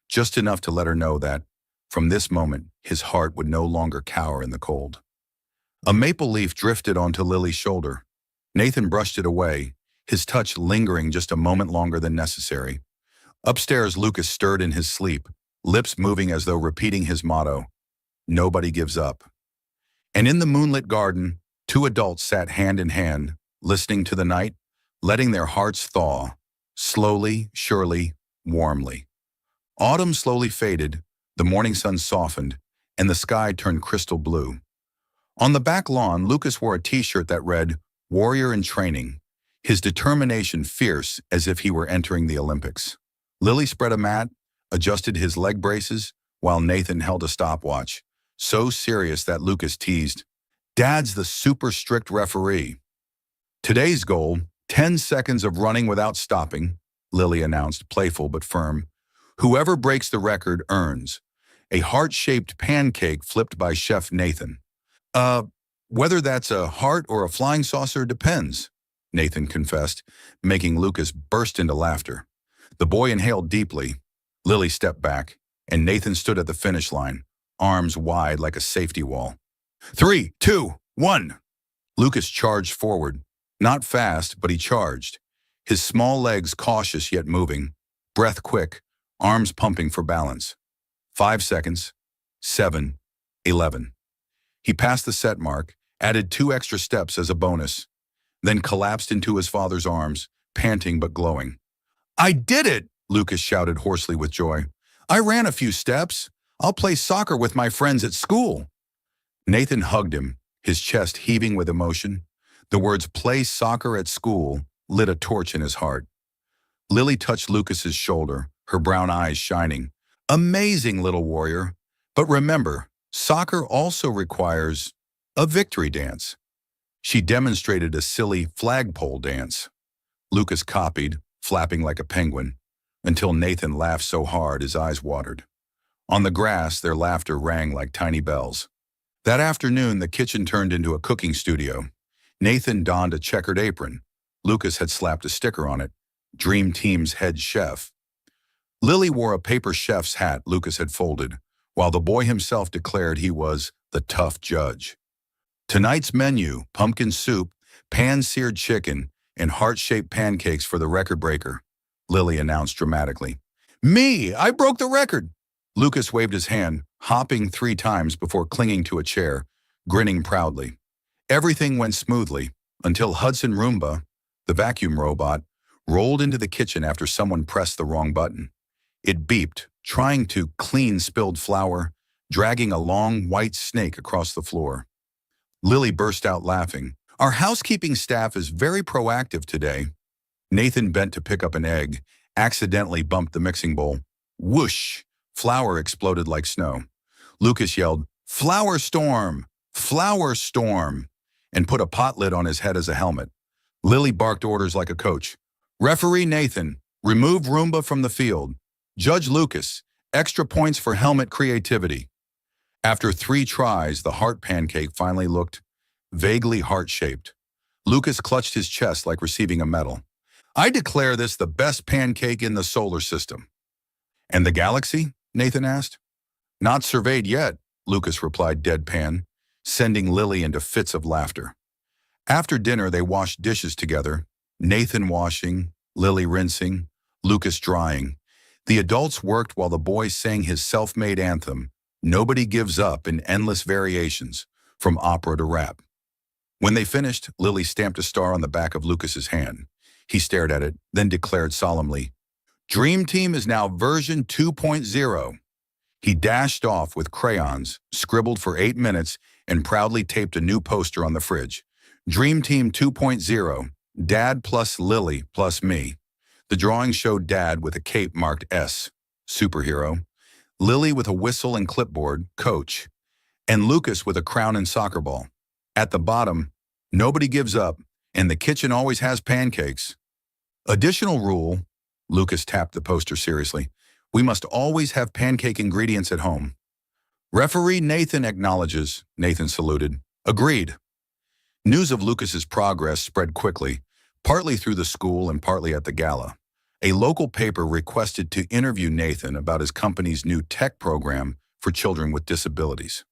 just enough to let her know that, from this moment, his heart would no longer cower in the cold. A maple leaf drifted onto Lily's shoulder. Nathan brushed it away, his touch lingering just a moment longer than necessary. Upstairs, Lucas stirred in his sleep, lips moving as though repeating his motto, nobody gives up. And in the moonlit garden, 2 adults sat hand in hand, listening to the night, letting their hearts thaw, slowly, surely, warmly. Autumn slowly faded, the morning sun softened, and the sky turned crystal blue. On the back lawn, Lucas wore a t-shirt that read, Warrior in Training, his determination fierce as if he were entering the Olympics. Lily spread a mat, adjusted his leg braces, while Nathan held a stopwatch, so serious that Lucas teased, Dad's the super strict referee. Today's goal, 10 seconds of running without stopping, Lily announced, playful but firm. Whoever breaks the record earns a heart-shaped pancake flipped by Chef Nathan. Whether that's a heart or a flying saucer depends, Nathan confessed, making Lucas burst into laughter. The boy inhaled deeply. Lily stepped back, and Nathan stood at the finish line, arms wide like a safety wall. 3, 2, 1. Lucas charged forward. Not fast, but he charged. His small legs cautious yet moving, breath quick, arms pumping for balance. 5 seconds. 7, 11. He passed the set mark, added 2 extra steps as a bonus, then collapsed into his father's arms, panting but glowing. I did it, Lucas shouted hoarsely with joy. I ran a few steps. I'll play soccer with my friends at school. Nathan hugged him, his chest heaving with emotion. The words play soccer at school lit a torch in his heart. Lily touched Lucas's shoulder, her brown eyes shining. Amazing, little warrior. But remember, soccer also requires a victory dance. She demonstrated a silly flagpole dance. Lucas copied, flapping like a penguin, until Nathan laughed so hard his eyes watered. On the grass, their laughter rang like tiny bells. That afternoon, the kitchen turned into a cooking studio. Nathan donned a checkered apron. Lucas had slapped a sticker on it, Dream Team's head chef. Lily wore a paper chef's hat Lucas had folded, while the boy himself declared he was the tough judge. Tonight's menu, pumpkin soup, pan-seared chicken, and heart-shaped pancakes for the record breaker, Lily announced dramatically. Me! I broke the record! Lucas waved his hand, hopping 3 times before clinging to a chair, grinning proudly. Everything went smoothly, until Hudson Roomba, the vacuum robot, rolled into the kitchen after someone pressed the wrong button. It beeped, trying to clean spilled flour, dragging a long white snake across the floor. Lily burst out laughing. Our housekeeping staff is very proactive today. Nathan bent to pick up an egg, accidentally bumped the mixing bowl. Whoosh! Flour exploded like snow. Lucas yelled, "Flour storm! Flour storm!" and put a pot lid on his head as a helmet. Lily barked orders like a coach. "Referee Nathan, remove Roomba from the field. Judge Lucas, extra points for helmet creativity." After 3 tries, the heart pancake finally looked vaguely heart-shaped. Lucas clutched his chest like receiving a medal. "I declare this the best pancake in the solar system." "And the galaxy?" Nathan asked. "Not surveyed yet," Lucas replied deadpan, sending Lily into fits of laughter. After dinner, they washed dishes together, Nathan washing, Lily rinsing, Lucas drying. The adults worked while the boy sang his self-made anthem, "Nobody Gives Up," in endless variations, from opera to rap. When they finished, Lily stamped a star on the back of Lucas's hand. He stared at it, then declared solemnly, "Dream Team is now version 2.0. He dashed off with crayons, scribbled for 8 minutes, and proudly taped a new poster on the fridge. Dream Team 2.0, Dad plus Lily plus me. The drawing showed Dad with a cape marked S, superhero, Lily with a whistle and clipboard, coach, and Lucas with a crown and soccer ball. At the bottom, nobody gives up, and the kitchen always has pancakes. Additional rule, Lucas tapped the poster seriously, we must always have pancake ingredients at home. Referee Nathan acknowledges, Nathan saluted. Agreed. News of Lucas's progress spread quickly, partly through the school and partly at the gala. A local paper requested to interview Nathan about his company's new tech program for children with disabilities.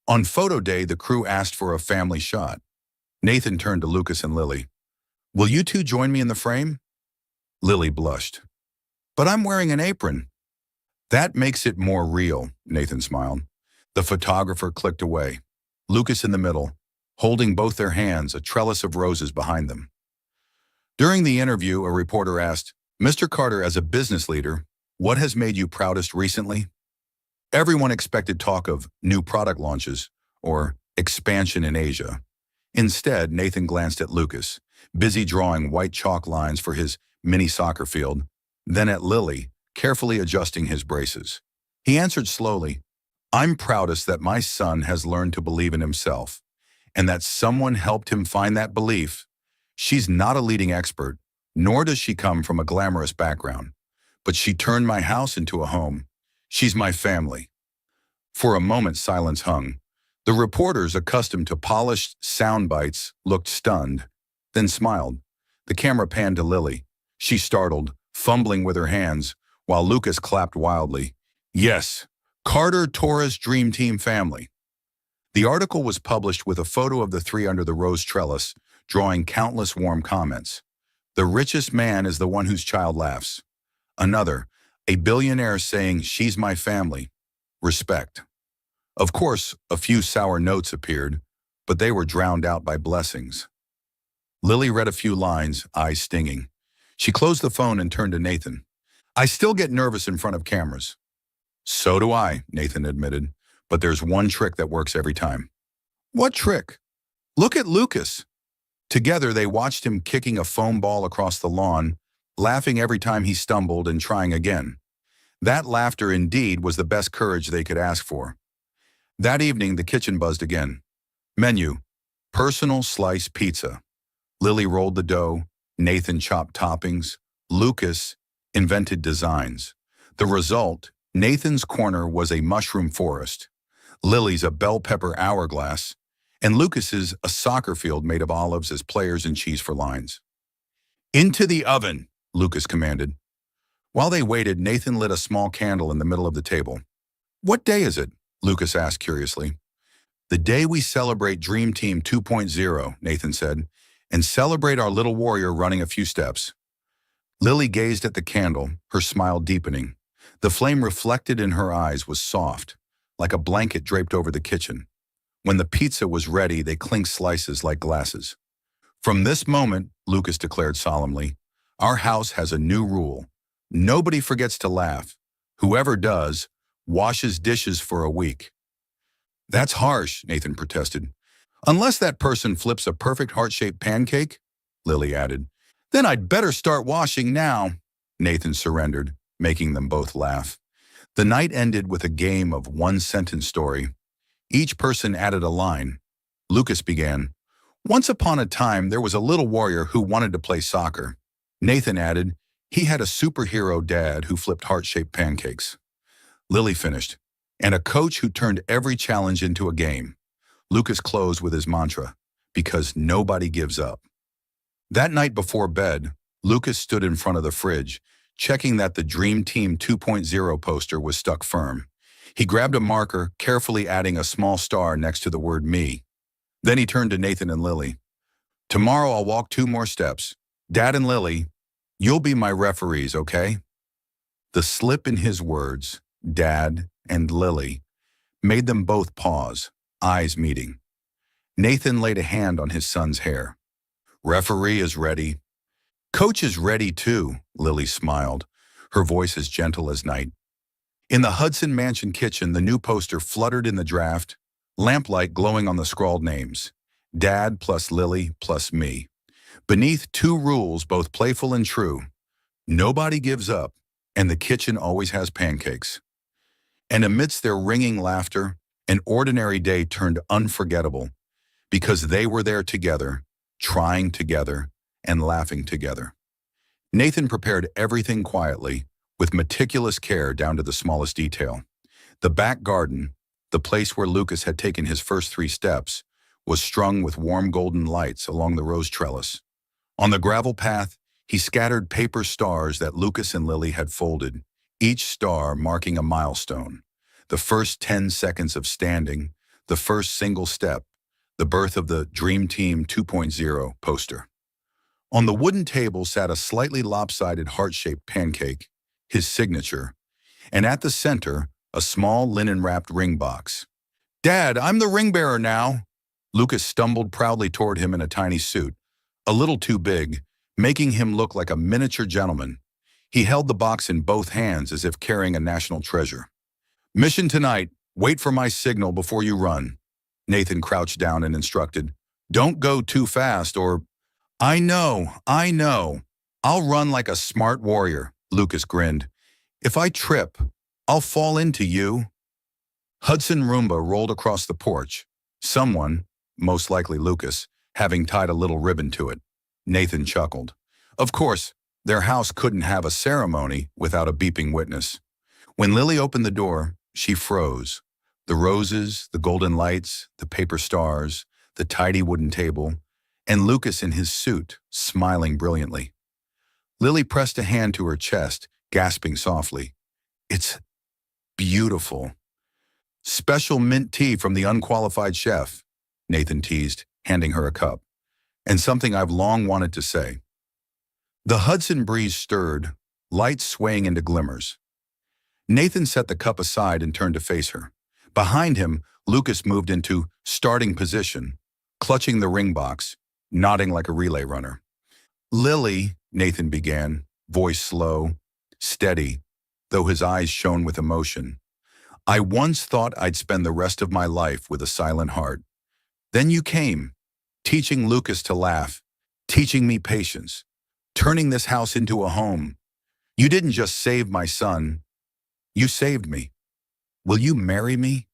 On photo day, the crew asked for a family shot. Nathan turned to Lucas and Lily. Will you two join me in the frame? Lily blushed. But I'm wearing an apron. That makes it more real, Nathan smiled. The photographer clicked away. Lucas in the middle, holding both their hands, a trellis of roses behind them. During the interview, a reporter asked, Mr. Carter, as a business leader, what has made you proudest recently? Everyone expected talk of new product launches or expansion in Asia. Instead, Nathan glanced at Lucas, busy drawing white chalk lines for his mini soccer field, then at Lily, carefully adjusting his braces. He answered slowly, I'm proudest that my son has learned to believe in himself, and that someone helped him find that belief. She's not a leading expert, nor does she come from a glamorous background, but she turned my house into a home. She's my family. For a moment, silence hung. The reporters, accustomed to polished sound bites, looked stunned, then smiled. The camera panned to Lily. She startled, fumbling with her hands, while Lucas clapped wildly. Yes, Carter Torres Dream Team family. The article was published with a photo of the three under the rose trellis, drawing countless warm comments. The richest man is the one whose child laughs. Another, a billionaire saying, she's my family. Respect. Of course, a few sour notes appeared, but they were drowned out by blessings. Lily read a few lines, eyes stinging. She closed the phone and turned to Nathan. I still get nervous in front of cameras. So do I, Nathan admitted, but there's one trick that works every time. What trick? Look at Lucas. Together, they watched him kicking a foam ball across the lawn, laughing every time he stumbled and trying again. That laughter indeed was the best courage they could ask for. That evening, the kitchen buzzed again. Menu, personal slice pizza. Lily rolled the dough, Nathan chopped toppings, Lucas invented designs. The result, Nathan's corner was a mushroom forest, Lily's a bell pepper hourglass, and Lucas's a soccer field made of olives as players and cheese for lines. Into the oven, Lucas commanded. While they waited, Nathan lit a small candle in the middle of the table. What day is it? Lucas asked curiously. The day we celebrate Dream Team 2.0, Nathan said, and celebrate our little warrior running a few steps. Lily gazed at the candle, her smile deepening. The flame reflected in her eyes was soft, like a blanket draped over the kitchen. When the pizza was ready, they clinked slices like glasses. From this moment, Lucas declared solemnly, our house has a new rule. Nobody forgets to laugh. Whoever does, washes dishes for a week. That's harsh, Nathan protested. Unless that person flips a perfect heart-shaped pancake, Lily added. Then I'd better start washing now, Nathan surrendered, making them both laugh. The night ended with a game of one-sentence story. Each person added a line. Lucas began, "Once upon a time, there was a little warrior who wanted to play soccer." Nathan added, "He had a superhero dad who flipped heart-shaped pancakes." Lily finished, "And a coach who turned every challenge into a game." Lucas closed with his mantra, "Because nobody gives up." That night before bed, Lucas stood in front of the fridge, checking that the Dream Team 2.0 poster was stuck firm. He grabbed a marker, carefully adding a small star next to the word me. Then he turned to Nathan and Lily. "Tomorrow I'll walk 2 more steps. Dad and Lily, you'll be my referees, okay?" The slip in his words, Dad and Lily, made them both pause, eyes meeting. Nathan laid a hand on his son's hair. "Referee is ready." "Coach is ready too," Lily smiled, her voice as gentle as night. In the Hudson Mansion kitchen, the new poster fluttered in the draft, lamplight glowing on the scrawled names. Dad plus Lily plus me. Beneath 2 rules, both playful and true. Nobody gives up, and the kitchen always has pancakes. And amidst their ringing laughter, an ordinary day turned unforgettable because they were there together, trying together, and laughing together. Nathan prepared everything quietly, with meticulous care down to the smallest detail. The back garden, the place where Lucas had taken his first 3 steps, was strung with warm golden lights along the rose trellis. On the gravel path, he scattered paper stars that Lucas and Lily had folded, each star marking a milestone. The first 10 seconds of standing, the first single step, the birth of the Dream Team 2.0 poster. On the wooden table sat a slightly lopsided heart-shaped pancake, his signature, and at the center, a small linen-wrapped ring box. "Dad, I'm the ring bearer now." Lucas stumbled proudly toward him in a tiny suit, a little too big, making him look like a miniature gentleman. He held the box in both hands as if carrying a national treasure. "Mission tonight, wait for my signal before you run." Nathan crouched down and instructed, "Don't go too fast or—" I know. I'll run like a smart warrior," Lucas grinned. "If I trip, I'll fall into you." Hudson Roomba rolled across the porch. Someone, most likely Lucas, having tied a little ribbon to it. Nathan chuckled. Of course, their house couldn't have a ceremony without a beeping witness. When Lily opened the door, she froze. The roses, the golden lights, the paper stars, the tidy wooden table, and Lucas in his suit, smiling brilliantly. Lily pressed a hand to her chest, gasping softly. "It's beautiful." "Special mint tea from the unqualified chef," Nathan teased, handing her a cup. "And something I've long wanted to say." The Hudson breeze stirred, lights swaying into glimmers. Nathan set the cup aside and turned to face her. Behind him, Lucas moved into starting position, clutching the ring box, nodding like a relay runner. "Lily," Nathan began, voice slow, steady, though his eyes shone with emotion. "I once thought I'd spend the rest of my life with a silent heart. Then you came, teaching Lucas to laugh, teaching me patience, turning this house into a home. You didn't just save my son, you saved me. Will you marry me?"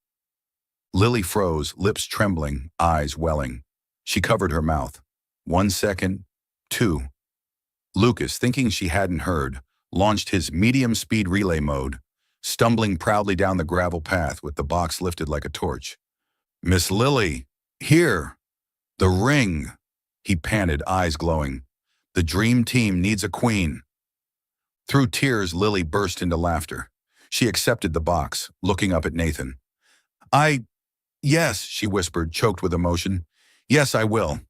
Lily froze, lips trembling, eyes welling. She covered her mouth. 1 second, 2. Lucas, thinking she hadn't heard, launched his medium-speed relay mode, stumbling proudly down the gravel path with the box lifted like a torch. "Miss Lily, here! The ring!" He panted, eyes glowing. "The Dream Team needs a queen." Through tears, Lily burst into laughter. She accepted the box, looking up at Nathan. Yes," she whispered, choked with emotion. "Yes, I will."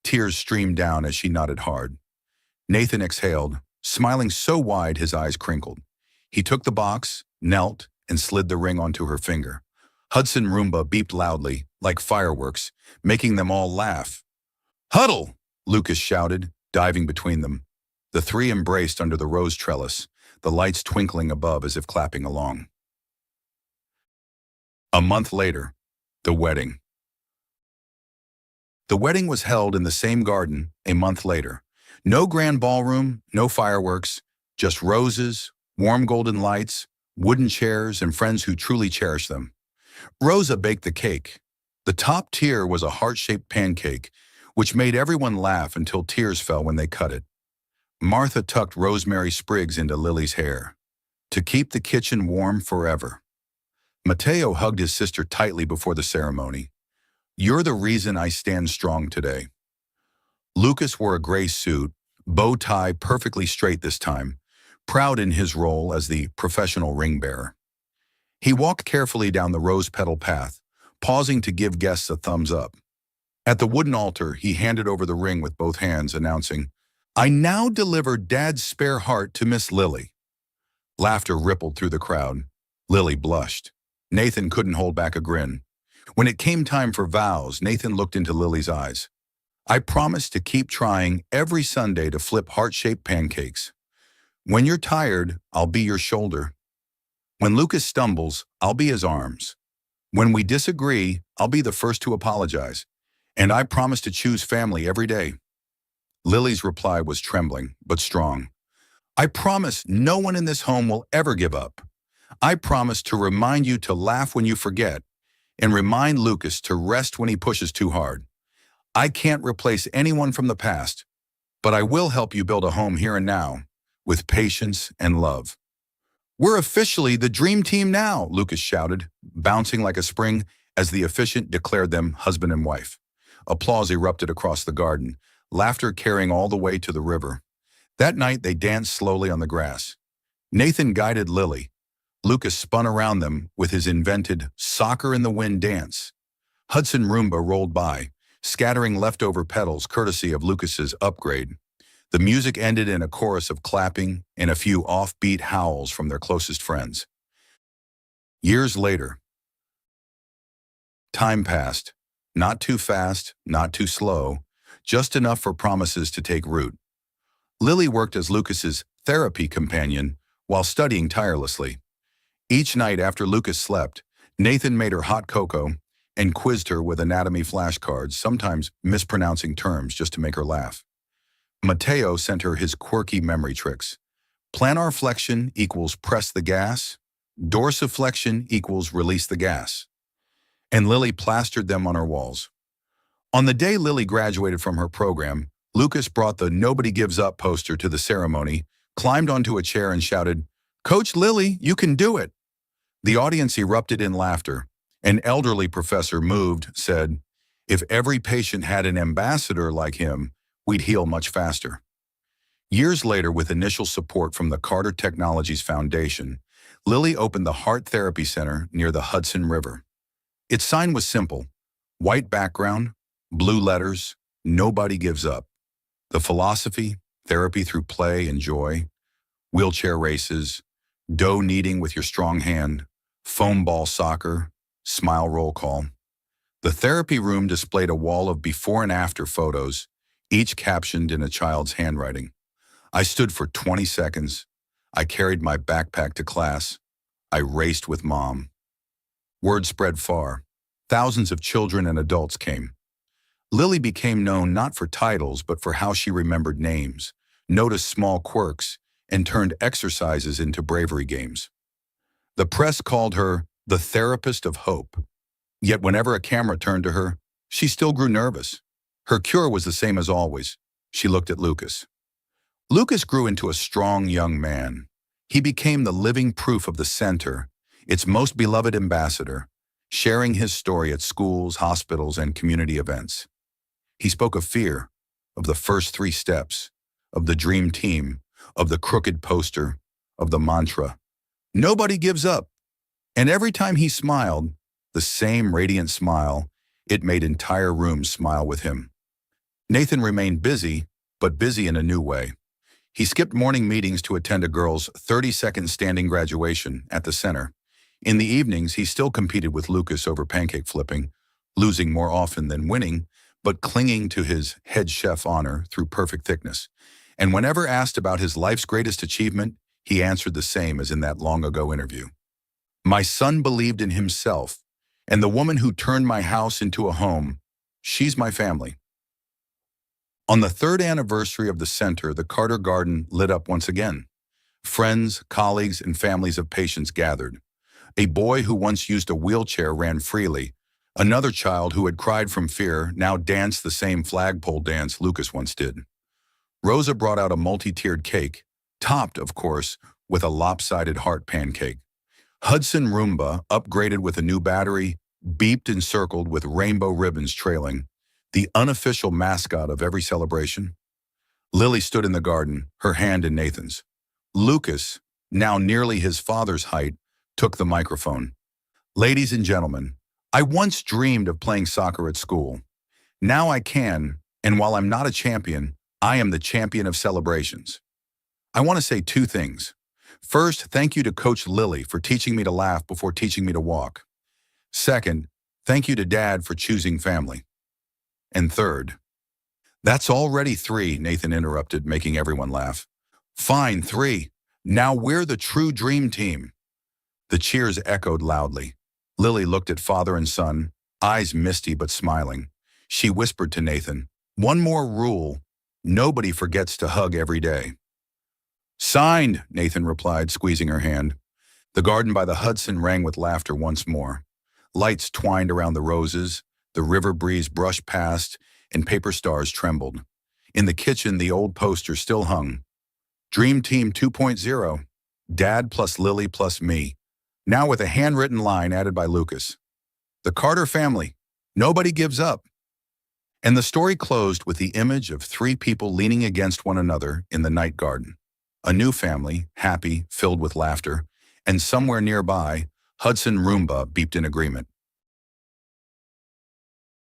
Tears streamed down as she nodded hard. Nathan exhaled, smiling so wide his eyes crinkled. He took the box, knelt, and slid the ring onto her finger. Hudson Roomba beeped loudly, like fireworks, making them all laugh. "Huddle!" Lucas shouted, diving between them. The 3 embraced under the rose trellis, the lights twinkling above as if clapping along. A month later, the wedding. The wedding was held in the same garden a month later. No grand ballroom, no fireworks, just roses, warm golden lights, wooden chairs, and friends who truly cherished them. Rosa baked the cake. The top tier was a heart-shaped pancake, which made everyone laugh until tears fell when they cut it. Martha tucked rosemary sprigs into Lily's hair to keep the kitchen warm forever. Mateo hugged his sister tightly before the ceremony. "You're the reason I stand strong today." Lucas wore a gray suit, bow tie perfectly straight this time, proud in his role as the professional ring bearer. He walked carefully down the rose-petal path, pausing to give guests a thumbs up. At the wooden altar, he handed over the ring with both hands, announcing, "I now deliver Dad's spare heart to Miss Lily." Laughter rippled through the crowd. Lily blushed. Nathan couldn't hold back a grin. When it came time for vows, Nathan looked into Lily's eyes. "I promise to keep trying every Sunday to flip heart-shaped pancakes. When you're tired, I'll be your shoulder. When Lucas stumbles, I'll be his arms. When we disagree, I'll be the first to apologize. And I promise to choose family every day." Lily's reply was trembling, but strong. "I promise no one in this home will ever give up. I promise to remind you to laugh when you forget, and remind Lucas to rest when he pushes too hard. I can't replace anyone from the past, but I will help you build a home here and now, with patience and love." "We're officially the dream team now," Lucas shouted, bouncing like a spring as the officiant declared them husband and wife. Applause erupted across the garden, laughter carrying all the way to the river. That night they danced slowly on the grass. Nathan guided Lily. Lucas spun around them with his invented soccer in the wind dance. Hudson Roomba rolled by, scattering leftover petals courtesy of Lucas's upgrade. The music ended in a chorus of clapping and a few offbeat howls from their closest friends. Years later, time passed. Not too fast, not too slow, just enough for promises to take root. Lily worked as Lucas's therapy companion while studying tirelessly. Each night after Lucas slept, Nathan made her hot cocoa and quizzed her with anatomy flashcards, sometimes mispronouncing terms just to make her laugh. Mateo sent her his quirky memory tricks. Plantar flexion equals press the gas, dorsiflexion equals release the gas. And Lily plastered them on her walls. On the day Lily graduated from her program, Lucas brought the "Nobody Gives Up" poster to the ceremony, climbed onto a chair and shouted, "Coach Lily, you can do it." The audience erupted in laughter. An elderly professor, moved, said, "If every patient had an ambassador like him, we'd heal much faster." Years later, with initial support from the Carter Technologies Foundation, Lily opened the Heart Therapy Center near the Hudson River. Its sign was simple: white background, blue letters, "Nobody gives up." The philosophy: therapy through play and joy, wheelchair races, dough kneading with your strong hand, foam ball soccer, smile roll call. The therapy room displayed a wall of before and after photos, each captioned in a child's handwriting. "I stood for 20 seconds. I carried my backpack to class. I raced with Mom." Word spread far. Thousands of children and adults came. Lily became known not for titles, but for how she remembered names, noticed small quirks, and turned exercises into bravery games. The press called her the therapist of hope. Yet whenever a camera turned to her, she still grew nervous. Her cure was the same as always. She looked at Lucas. Lucas grew into a strong young man. He became the living proof of the center, its most beloved ambassador, sharing his story at schools, hospitals, and community events. He spoke of fear, of the first 3 steps, of the dream team, of the crooked poster, of the mantra, "Nobody gives up." And every time he smiled, the same radiant smile, it made entire rooms smile with him. Nathan remained busy, but busy in a new way. He skipped morning meetings to attend a girl's 30-second standing graduation at the center. In the evenings, he still competed with Lucas over pancake flipping, losing more often than winning, but clinging to his head chef honor through perfect thickness. And whenever asked about his life's greatest achievement, he answered the same as in that long-ago interview. "My son believed in himself, and the woman who turned my house into a home, She's my family. On the third anniversary of the center, the Carter Garden lit up once again. Friends, colleagues, and families of patients gathered. A boy who once used a wheelchair ran freely. Another child who had cried from fear now danced the same flagpole dance Lucas once did. Rosa brought out a multi-tiered cake, topped, of course, with a lopsided heart pancake. Hudson Roomba, upgraded with a new battery, beeped and circled with rainbow ribbons trailing, the unofficial mascot of every celebration. Lily stood in the garden, her hand in Nathan's. Lucas, now nearly his father's height, took the microphone. Ladies and gentlemen, I once dreamed of playing soccer at school. Now I can, and while I'm not a champion, I am the champion of celebrations. I want to say two things. First, thank you to Coach Lily for teaching me to laugh before teaching me to walk. Second, thank you to Dad for choosing family. And third, that's already three, Nathan interrupted, making everyone laugh. Fine, three. Now we're the true dream team. The cheers echoed loudly. Lily looked at father and son, eyes misty but smiling. She whispered to Nathan, one more rule. Nobody forgets to hug every day. Signed, Nathan replied, squeezing her hand. The garden by the Hudson rang with laughter once more. Lights twined around the roses, the river breeze brushed past, and paper stars trembled. In the kitchen, the old poster still hung. Dream Team 2.0, Dad plus Lily plus me. Now with a handwritten line added by Lucas. The Carter family, nobody gives up. And the story closed with the image of three people leaning against one another in the night garden. A new family, happy, filled with laughter, and somewhere nearby, Hudson Roomba beeped in agreement.